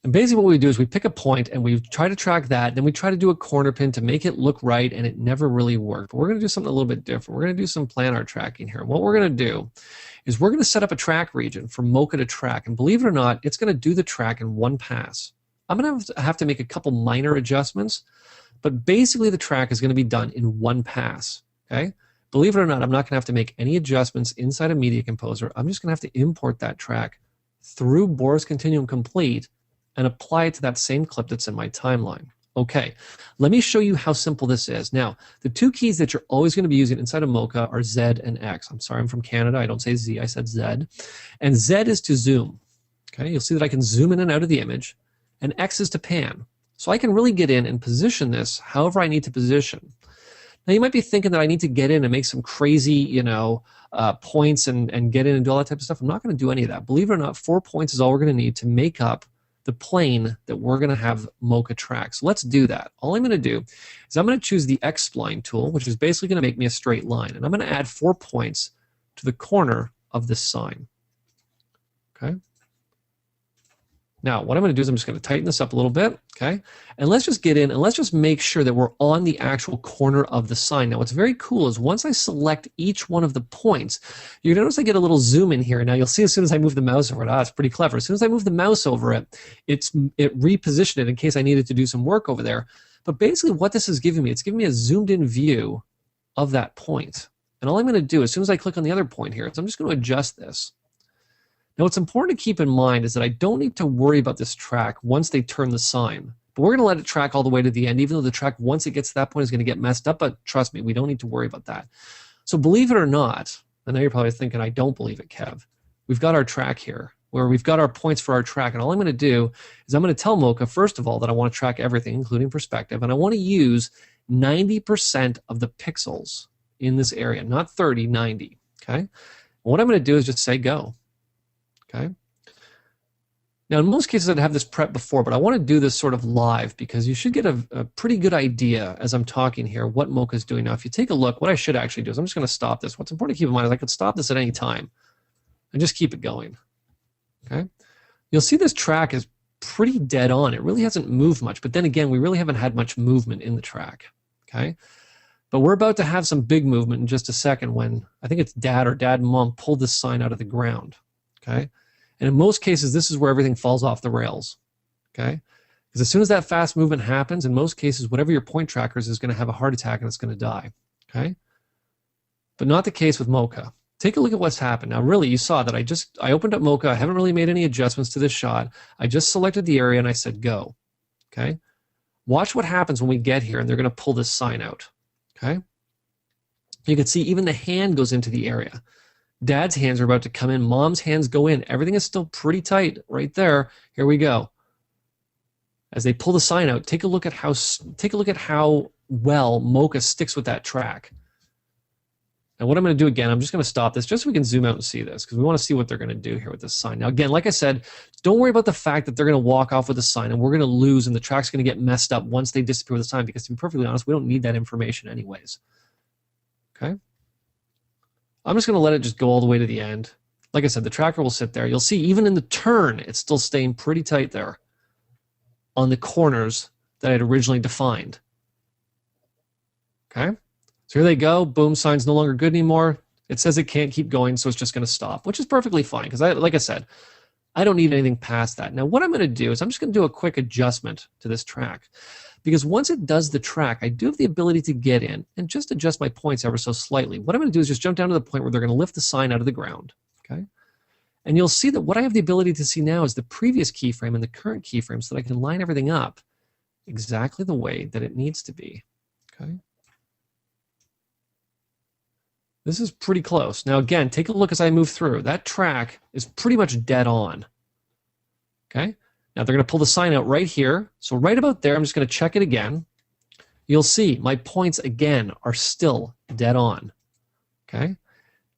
And basically what we do is we pick a point and we try to track that, then we try to do a corner pin to make it look right, and it never really worked. But we're going to do something a little bit different. We're going to do some planar tracking here. And what we're going to do is we're going to set up a track region for Mocha to track. And believe it or not, it's going to do the track in one pass. I'm going to have to make a couple minor adjustments, but basically the track is going to be done in one pass. Okay? Believe it or not, I'm not going to have to make any adjustments inside of Media Composer. I'm just going to have to import that track through Boris Continuum Complete and apply it to that same clip that's in my timeline. Okay, let me show you how simple this is. Now, the two keys that you're always going to be using inside of Mocha are Z and X. I'm sorry, I'm from Canada. I don't say Z, I said Z. And Z is to zoom. Okay, you'll see that I can zoom in and out of the image. And X is to pan. So I can really get in and position this however I need to position. Now, you might be thinking that I need to get in and make some crazy, you know, points and get in and do all that type of stuff. I'm not going to do any of that. Believe it or not, 4 points is all we're going to need to make up the plane that we're going to have Mocha track. So let's do that. All I'm going to do is I'm going to choose the X-spline tool, which is basically going to make me a straight line. And I'm going to add 4 points to the corner of this sign. Okay. Now, what I'm going to do is I'm just going to tighten this up a little bit, okay? And let's just get in and let's just make sure that we're on the actual corner of the sign. Now, what's very cool is once I select each one of the points, you notice I get a little zoom in here. Now, you'll see as soon as I move the mouse over it, it's pretty clever. As soon as I move the mouse over it, it repositioned it in case I needed to do some work over there. But basically what this is giving me, it's giving me a zoomed in view of that point. And all I'm going to do as soon as I click on the other point here is I'm just going to adjust this. Now, what's important to keep in mind is that I don't need to worry about this track once they turn the sign. But we're going to let it track all the way to the end, even though the track, once it gets to that point, is going to get messed up. But trust me, we don't need to worry about that. So believe it or not, I know you're probably thinking, I don't believe it, Kev. We've got our track here, where we've got our points for our track. And all I'm going to do is I'm going to tell Mocha, first of all, that I want to track everything, including perspective. And I want to use 90% of the pixels in this area, not 30, 90. Okay? And what I'm going to do is just say go. Okay. Now, in most cases, I'd have this prep before, but I want to do this sort of live because you should get a pretty good idea as I'm talking here what Mocha is doing. Now, if you take a look, what I should actually do is I'm just going to stop this. What's important to keep in mind is I could stop this at any time and just keep it going. Okay. You'll see this track is pretty dead on. It really hasn't moved much, but then again, we really haven't had much movement in the track. Okay. But we're about to have some big movement in just a second when I think it's Dad and Mom pulled this sign out of the ground. Okay. And in most cases, this is where everything falls off the rails. Okay. Because Because as soon as that fast movement happens, in most cases, whatever your point tracker is going to have a heart attack and it's going to die. Okay? But not the case with mocha. Take a look at what's happened. Now, really, you saw that I opened up mocha. I haven't really made any adjustments to this shot. I just selected the area and I said go. Okay? Watch what happens when we get here and they're going to pull this sign out. Okay? You can see even the hand goes into the area. Dad's hands are about to come in. Mom's hands go in. Everything is still pretty tight right there. Here we go. As they pull the sign out, take a look at how well mocha sticks with that track. Now what I'm going to do again, I'm just going to stop this just so we can zoom out and see this because we want to see what they're going to do here with this sign. Now again, like I said, don't worry about the fact that they're going to walk off with the sign and we're going to lose and the track's going to get messed up once they disappear with the sign because to be perfectly honest, we don't need that information anyways. Okay? I'm just going to let it just go all the way to the end. Like I said, the tracker will sit there. You'll see even in the turn, it's still staying pretty tight there on the corners that I had originally defined. Okay? So here they go. Boom, sign's no longer good anymore. It says it can't keep going, so it's just going to stop, which is perfectly fine because, like I said, I don't need anything past that. Now, what I'm going to do is I'm just going to do a quick adjustment to this track because once it does the track, I do have the ability to get in and just adjust my points ever so slightly. What I'm going to do is just jump down to the point where they're going to lift the sign out of the ground. Okay? And you'll see that what I have the ability to see now is the previous keyframe and the current keyframe so that I can line everything up exactly the way that it needs to be. Okay? This is pretty close. Now again, take a look as I move through. That track is pretty much dead on. Okay? Now they're going to pull the sign out right here. So right about there, I'm just going to check it again. You'll see my points again are still dead on. Okay?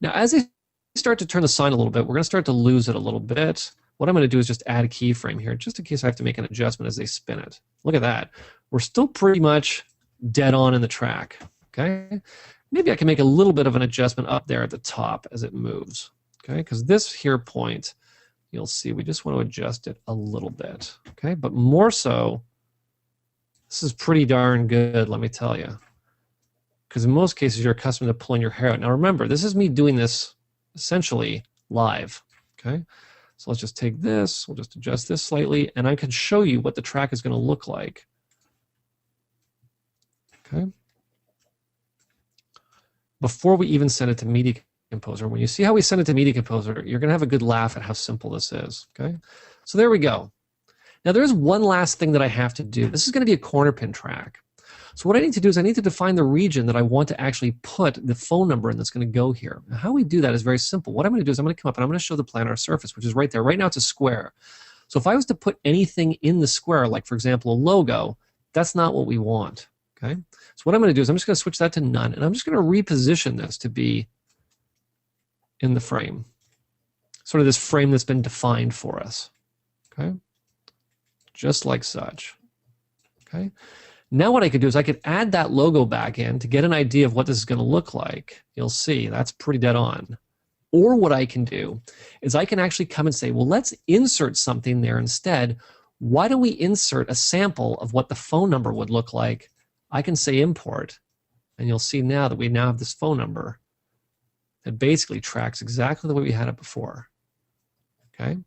Now as I start to turn the sign a little bit, we're going to start to lose it a little bit. What I'm going to do is just add a keyframe here, just in case I have to make an adjustment as they spin it. Look at that. We're still pretty much dead on in the track. Okay? Maybe I can make a little bit of an adjustment up there at the top as it moves. Okay? Because this here point, you'll see we just want to adjust it a little bit. Okay? But more so, this is pretty darn good, let me tell you. Because in most cases, you're accustomed to pulling your hair out. Now remember, this is me doing this essentially live. Okay? So let's just take this, we'll just adjust this slightly, and I can show you what the track is going to look like. Okay? Before we even send it to Media Composer. When you see how we send it to Media Composer, you're going to have a good laugh at how simple this is. Okay? So there we go. Now there's one last thing that I have to do. This is going to be a corner pin track. So what I need to do is I need to define the region that I want to actually put the phone number in that's going to go here. Now, how we do that is very simple. What I'm going to do is I'm going to come up and I'm going to show the planar surface, which is right there. Right now it's a square. So if I was to put anything in the square, like for example a logo, that's not what we want. Okay? So what I'm going to do is I'm just going to switch that to none, and I'm just going to reposition this to be in the frame. Sort of this frame that's been defined for us. Okay? Just like such. Okay? Now what I could do is I could add that logo back in to get an idea of what this is going to look like. You'll see that's pretty dead on. Or what I can do is I can actually come and say, well, let's insert something there instead. Why don't we insert a sample of what the phone number would look like? I can say import, and you'll see now that we now have this phone number that basically tracks exactly the way we had it before. Okay?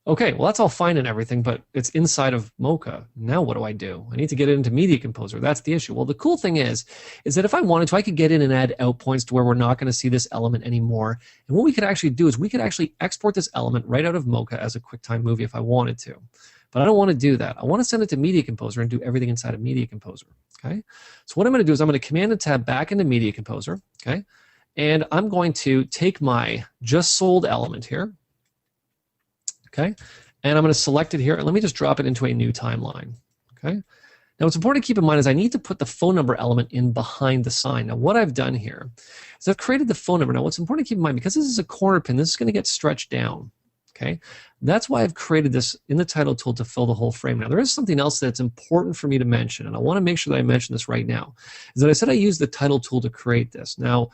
Okay, well that's all fine and everything, but it's inside of Mocha. Now what do? I need to get it into Media Composer. That's the issue. Well, the cool thing is that if I wanted to, I could get in and add out points to where we're not going to see this element anymore. And what we could actually do is we could actually export this element right out of Mocha as a QuickTime movie if I wanted to. But I don't want to do that. I want to send it to Media Composer and do everything inside of Media Composer. Okay? So what I'm going to do is I'm going to Command and Tab back into Media Composer. Okay? And I'm going to take my just sold element here. Okay? And I'm going to select it here, and let me just drop it into a new timeline. Okay? Now what's important to keep in mind is I need to put the phone number element in behind the sign. Now what I've done here is I've created the phone number. Now what's important to keep in mind, because this is a corner pin, this is going to get stretched down. Okay? That's why I've created this in the title tool to fill the whole frame. Now there is something else that's important for me to mention, and I want to make sure that I mention this right now, is that I said I used the title tool to create this. Now,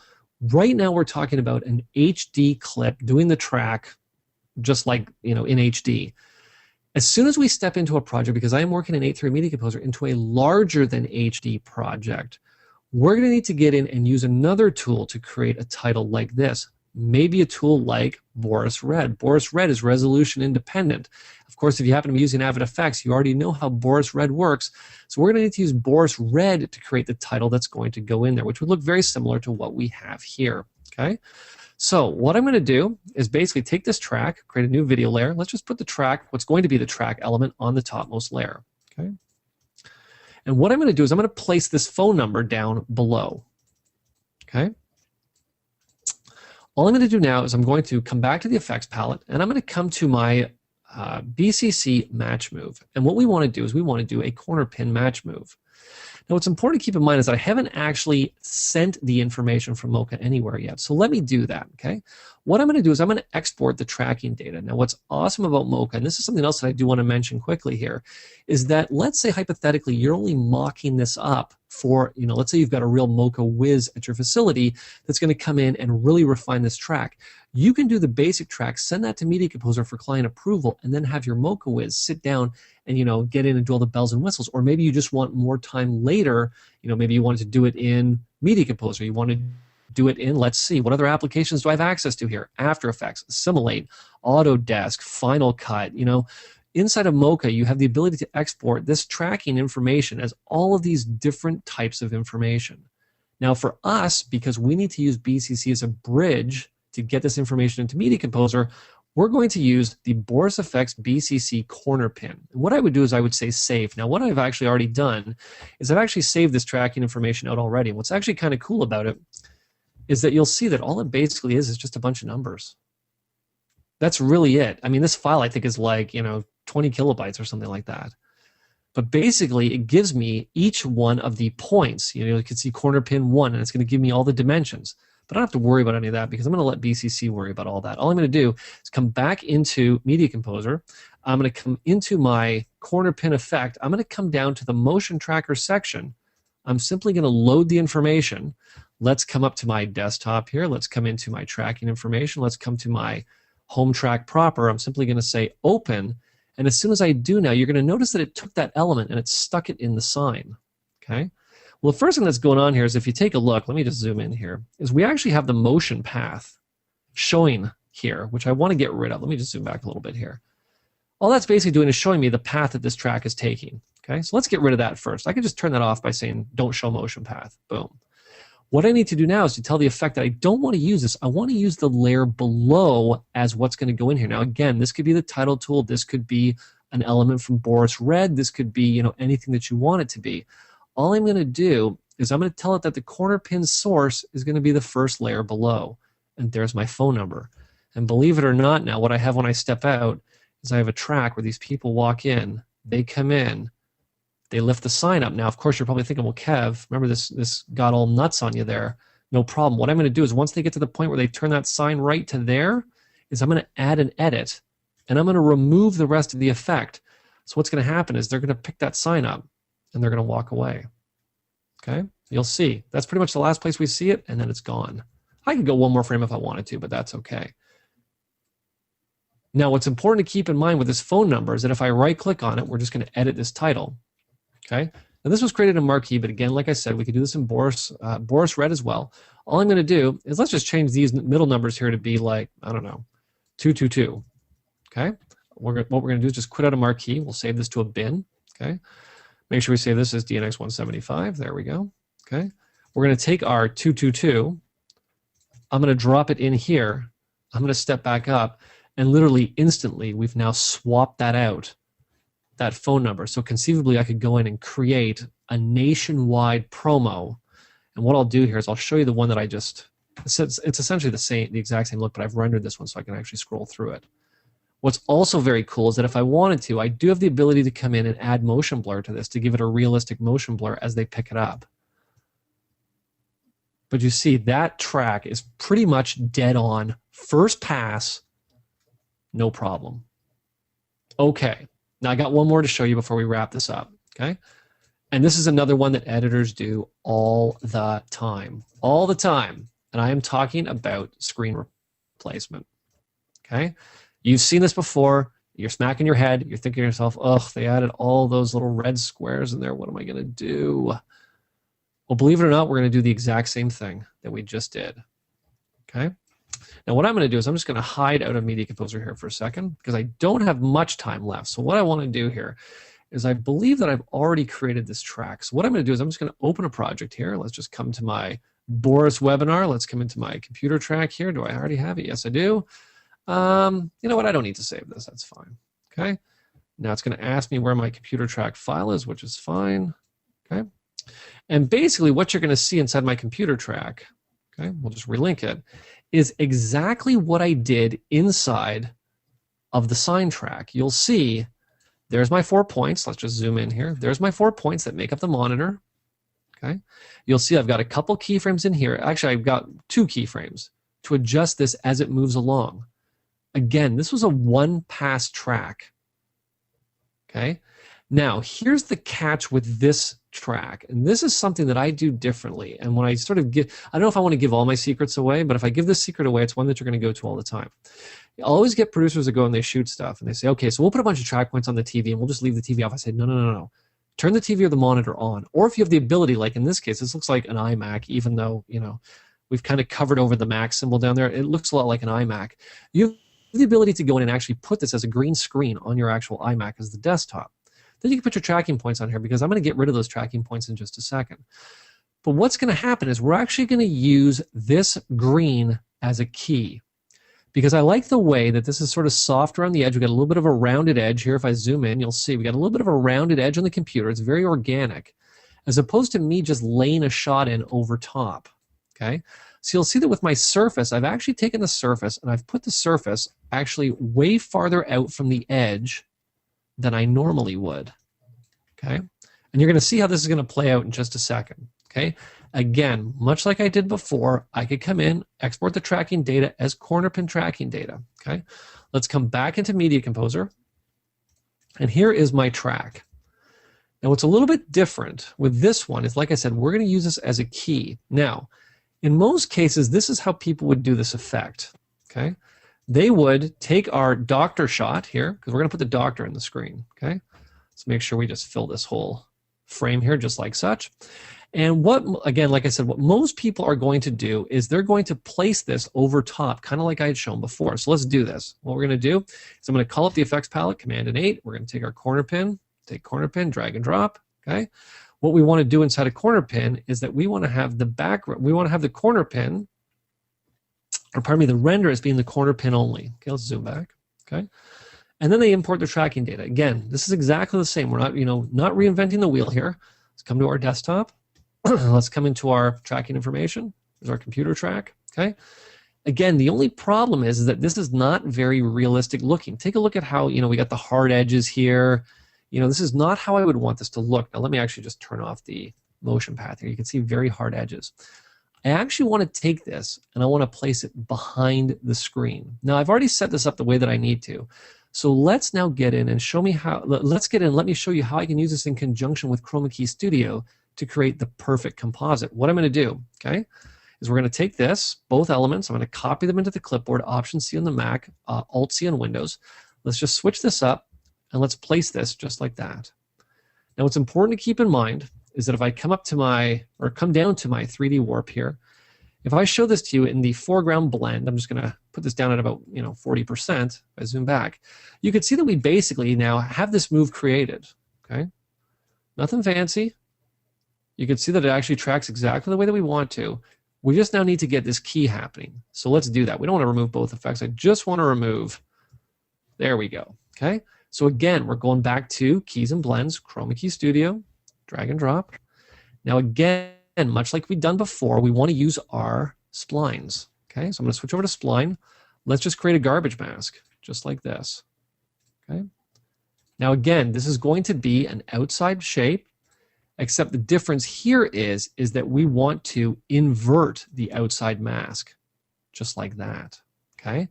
right now we're talking about an HD clip doing the track just like, in HD. As soon as we step into a project, because I am working in 8.3 Media Composer, into a larger than HD project, we're going to need to get in and use another tool to create a title like this. Maybe a tool like Boris Red. Boris Red is resolution independent. Of course, if you happen to be using Avid Effects, you already know how Boris Red works. So we're going to need to use Boris Red to create the title that's going to go in there, which would look very similar to what we have here. Okay. So what I'm going to do is basically take this track, create a new video layer. Let's just put the track, what's going to be the track element, on the topmost layer. Okay. And what I'm going to do is I'm going to place this phone number down below. Okay. All I'm going to do now is I'm going to come back to the effects palette, and I'm going to come to my BCC match move. And what we want to do is we want to do a corner pin match move. Now, what's important to keep in mind is that I haven't actually sent the information from Mocha anywhere yet. So let me do that, okay? What I'm going to do is I'm going to export the tracking data. Now, what's awesome about Mocha, and this is something else that I do want to mention quickly here, is that let's say hypothetically you're only mocking this up for, let's say you've got a real Mocha whiz at your facility that's going to come in and really refine this track. You can do the basic track, send that to Media Composer for client approval, and then have your Mocha whiz sit down and get in and do all the bells and whistles. Or maybe you just want more time later. Maybe you wanted to do it in Media Composer. You want to do it in, let's see, what other applications do I have access to here? After Effects, Assimilate, Autodesk, Final Cut. Inside of Mocha, you have the ability to export this tracking information as all of these different types of information. Now for us, because we need to use BCC as a bridge to get this information into Media Composer, we're going to use the Boris Effects BCC corner pin. And what I would do is I would say save. Now what I've actually already done is I've actually saved this tracking information out already. And what's actually kind of cool about it is that you'll see that all it basically is just a bunch of numbers. That's really it. I mean, this file I think is like, 20 kilobytes or something like that. But basically it gives me each one of the points. You can see corner pin 1, and it's going to give me all the dimensions. But I don't have to worry about any of that because I'm going to let BCC worry about all that. All I'm going to do is come back into Media Composer. I'm going to come into my corner pin effect. I'm going to come down to the motion tracker section. I'm simply going to load the information. Let's come up to my desktop here. Let's come into my tracking information. Let's come to my home track proper. I'm simply going to say open. And as soon as I do now, you're going to notice that it took that element and it stuck it in the sign. Okay. Well, the first thing that's going on here is if you take a look, let me just zoom in here, is we actually have the motion path showing here, which I want to get rid of. Let me just zoom back a little bit here. All that's basically doing is showing me the path that this track is taking. Okay, so let's get rid of that first. I can just turn that off by saying don't show motion path. Boom. What I need to do now is to tell the effect that I don't want to use this. I want to use the layer below as what's going to go in here. Now, again, this could be the title tool. This could be an element from Boris Red. This could be, anything that you want it to be. All I'm going to do is I'm going to tell it that the corner pin source is going to be the first layer below. And there's my phone number. And believe it or not now, what I have when I step out is I have a track where these people walk in, they come in, they lift the sign up. Now, of course, you're probably thinking, well, Kev, remember this got all nuts on you there. No problem. What I'm going to do is once they get to the point where they turn that sign right to there, is I'm going to add an edit, and I'm going to remove the rest of the effect. So what's going to happen is they're going to pick that sign up, and they're going to walk away. Okay? You'll see. That's pretty much the last place we see it, and then it's gone. I could go one more frame if I wanted to, but that's okay. Now, what's important to keep in mind with this phone number is that if I right-click on it, we're just going to edit this title. Okay? Now, this was created in Marquee, but again, like I said, we could do this in Boris Red as well. All I'm going to do is let's just change these middle numbers here to be like, I don't know, 222. Okay? What we're going to do is just quit out of Marquee. We'll save this to a bin. Okay? Make sure we save this as DNX 175. There we go. Okay? We're going to take our 222. I'm going to drop it in here. I'm going to step back up, and literally instantly, we've now swapped that out, that phone number. So conceivably, I could go in and create a nationwide promo. And what I'll do here is I'll show you the one that I just, it's essentially the exact same look, but I've rendered this one so I can actually scroll through it. What's also very cool is that if I wanted to, I do have the ability to come in and add motion blur to this to give it a realistic motion blur as they pick it up. But you see, that track is pretty much dead on. First pass, no problem. Okay. Now I got one more to show you before we wrap this up, okay? And this is another one that editors do all the time. All the time. And I am talking about screen replacement, okay? You've seen this before. You're smacking your head. You're thinking to yourself, ugh, they added all those little red squares in there. What am I going to do? Well, believe it or not, we're going to do the exact same thing that we just did, okay? Now what I'm going to do is I'm just going to hide out of Media Composer here for a second because I don't have much time left. So what I want to do here is I believe that I've already created this track. So what I'm going to do is I'm just going to open a project here. Let's just come to my Boris webinar. Let's come into my computer track here. Do I already have it? Yes, I do. You know what? I don't need to save this. That's fine. Okay. Now it's going to ask me where my computer track file is, which is fine. Okay. And basically what you're going to see inside my computer track, okay, we'll just relink it, is exactly what I did inside of the sine track. You'll see there's my 4 points. Let's just zoom in here. There's my 4 points that make up the monitor. Okay. You'll see I've got a couple keyframes in here. Actually, I've got 2 keyframes to adjust this as it moves along. Again, this was a one-pass track. Okay. Now, here's the catch with this track, and this is something that I do differently. And when I sort of give, I don't know if I want to give all my secrets away, but if I give this secret away, it's one that you're going to go to all the time. I always get producers that go and they shoot stuff, and they say, okay, so we'll put a bunch of track points on the TV, and we'll just leave the TV off. I say, no, no, no, no. Turn the TV or the monitor on. Or if you have the ability, like in this case, this looks like an iMac, even though, you know, we've kind of covered over the Mac symbol down there. It looks a lot like an iMac. You have the ability to go in and actually put this as a green screen on your actual iMac as the desktop. Then you can put your tracking points on here because I'm going to get rid of those tracking points in just a second. But what's going to happen is we're actually going to use this green as a key because I like the way that this is sort of soft around the edge. We've got a little bit of a rounded edge here. If I zoom in, you'll see we got a little bit of a rounded edge on the computer. It's very organic as opposed to me just laying a shot in over top. Okay. So you'll see that with my surface, I've actually taken the surface and I've put the surface actually way farther out from the edge than I normally would. Okay. And you're going to see how this is going to play out in just a second. Okay. Again, much like I did before, I could come in, export the tracking data as corner pin tracking data. Okay. Let's come back into Media Composer. And here is my track. Now what's a little bit different with this one is, like I said, we're going to use this as a key. Now, in most cases, this is how people would do this effect. Okay. They would take our doctor shot here, because we're going to put the doctor in the screen. Okay. Let's make sure we just fill this whole frame here just like such. And what, again, like I said, what most people are going to do is they're going to place this over top, kind of like I had shown before. So let's do this. What we're going to do is I'm going to call up the effects palette, Command and 8. We're going to take our corner pin, take corner pin, drag and drop. Okay. What we want to do inside a corner pin is that we want to have the background, we want to have the corner pin, or pardon me, the render as being the corner pin only. Okay, let's zoom back. Okay. And then they import the tracking data. Again, this is exactly the same. We're not, not reinventing the wheel here. Let's come to our desktop. Let's come into our tracking information. There's our computer track. Okay. Again, the only problem is that this is not very realistic looking. Take a look at how, we got the hard edges here. This is not how I would want this to look. Now, let me actually just turn off the motion path here. You can see very hard edges. I actually want to take this and I want to place it behind the screen. Now, I've already set this up the way that I need to. So let's now get in and show me how, let's get in, let me show you how I can use this in conjunction with Chroma Key Studio to create the perfect composite. What I'm going to do, okay, is we're going to take this, both elements, I'm going to copy them into the clipboard, Option-C on the Mac, Alt-C on Windows. Let's just switch this up and let's place this just like that. Now what's important to keep in mind is that if I come up to my, or come down to my 3D warp here, if I show this to you in the foreground blend, I'm just going to put this down at about 40%. If I zoom back, you can see that we basically now have this move created. Okay, nothing fancy. You can see that it actually tracks exactly the way that we want to. We just now need to get this key happening. So let's do that. We don't want to remove both effects. I just want to remove. There we go. Okay. So again, we're going back to Keys and Blends, Chroma Key Studio, drag and drop. Now again, much like we've done before, we want to use our splines. Okay, so I'm going to switch over to spline. Let's just create a garbage mask, just like this. Okay. Now again, this is going to be an outside shape, except the difference here is that we want to invert the outside mask, just like that. Okay.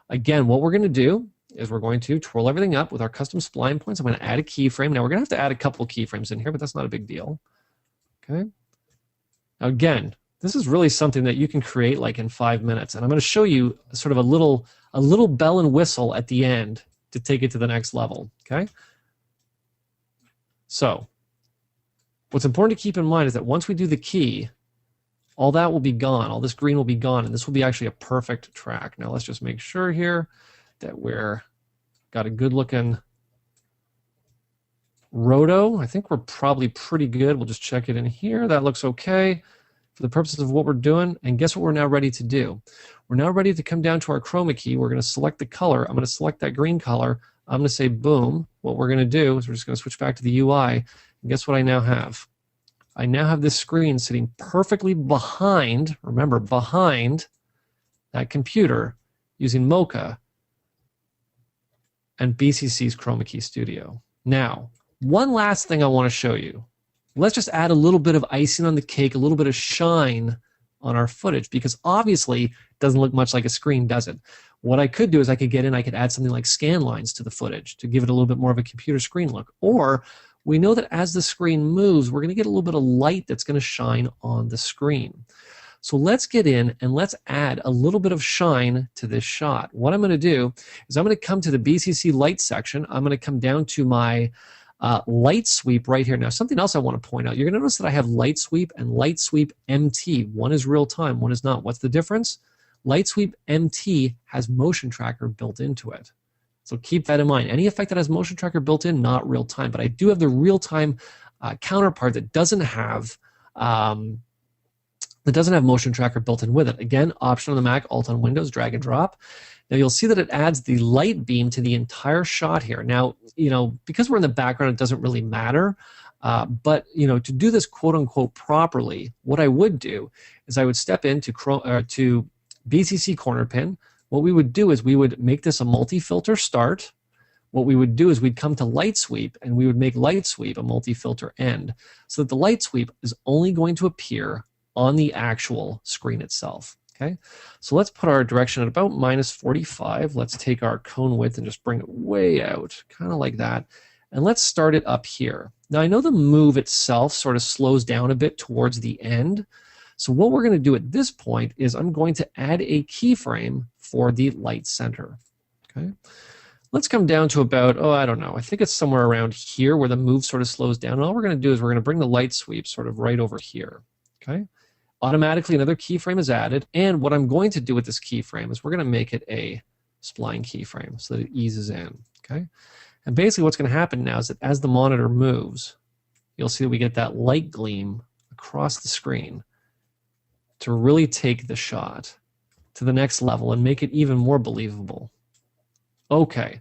Again, what we're going to do is we're going to twirl everything up with our custom spline points. I'm going to add a keyframe. Now we're going to have to add a couple of keyframes in here, but that's not a big deal. Okay. Now again, this is really something that you can create like in 5 minutes. And I'm going to show you sort of a little bell and whistle at the end to take it to the next level. Okay. So what's important to keep in mind is that once we do the key, all that will be gone. All this green will be gone, and this will be actually a perfect track. Now let's just make sure here that we're got a good looking roto. I think we're probably pretty good. We'll just check it in here. That looks okay for the purposes of what we're doing. And guess what we're now ready to do? We're now ready to come down to our chroma key. We're going to select the color. I'm going to select that green color. I'm going to say boom. What we're going to do is we're just going to switch back to the UI. And guess what I now have? I now have this screen sitting perfectly behind, remember, behind that computer using Mocha and BCC's Chroma Key Studio. Now, one last thing I want to show you. Let's just add a little bit of icing on the cake, a little bit of shine on our footage, because obviously it doesn't look much like a screen, does it? What I could do is I could add something like scan lines to the footage to give it a little bit more of a computer screen look. Or we know that as the screen moves, we're going to get a little bit of light that's going to shine on the screen. So let's get in and let's add a little bit of shine to this shot. What I'm going to do is I'm going to come to the BCC light section. I'm going to come down to my light sweep right here. Now, something else I want to point out. You're going to notice that I have light sweep and light sweep MT. One is real time, one is not. What's the difference? Light sweep MT has motion tracker built into it. So keep that in mind. Any effect that has motion tracker built in, not real time. But I do have the real time counterpart that doesn't have motion tracker built in with it. Again, Option on the Mac, Alt on Windows, drag and drop. Now you'll see that it adds the light beam to the entire shot here. Now, because we're in the background, it doesn't really matter. But to do this quote unquote properly, what I would do is I would step into to BCC corner pin. What we would do is we would make this a multi-filter start. What we would do is we'd come to light sweep and we would make light sweep a multi-filter end, so that the light sweep is only going to appear on the actual screen itself. Okay, so let's put our direction at about -45. Let's take our cone width and just bring it way out, kind of like that. And let's start it up here. Now I know the move itself sort of slows down a bit towards the end. So what we're going to do at this point is I'm going to add a keyframe for the light center. Okay, let's come down to about, I don't know, I think it's somewhere around here where the move sort of slows down. And all we're going to do is we're going to bring the light sweep sort of right over here. Okay, automatically another keyframe is added. And what I'm going to do with this keyframe is we're going to make it a spline keyframe so that it eases in. Okay, and basically what's going to happen now is that as the monitor moves, you'll see that we get that light gleam across the screen to really take the shot to the next level and make it even more believable. Okay,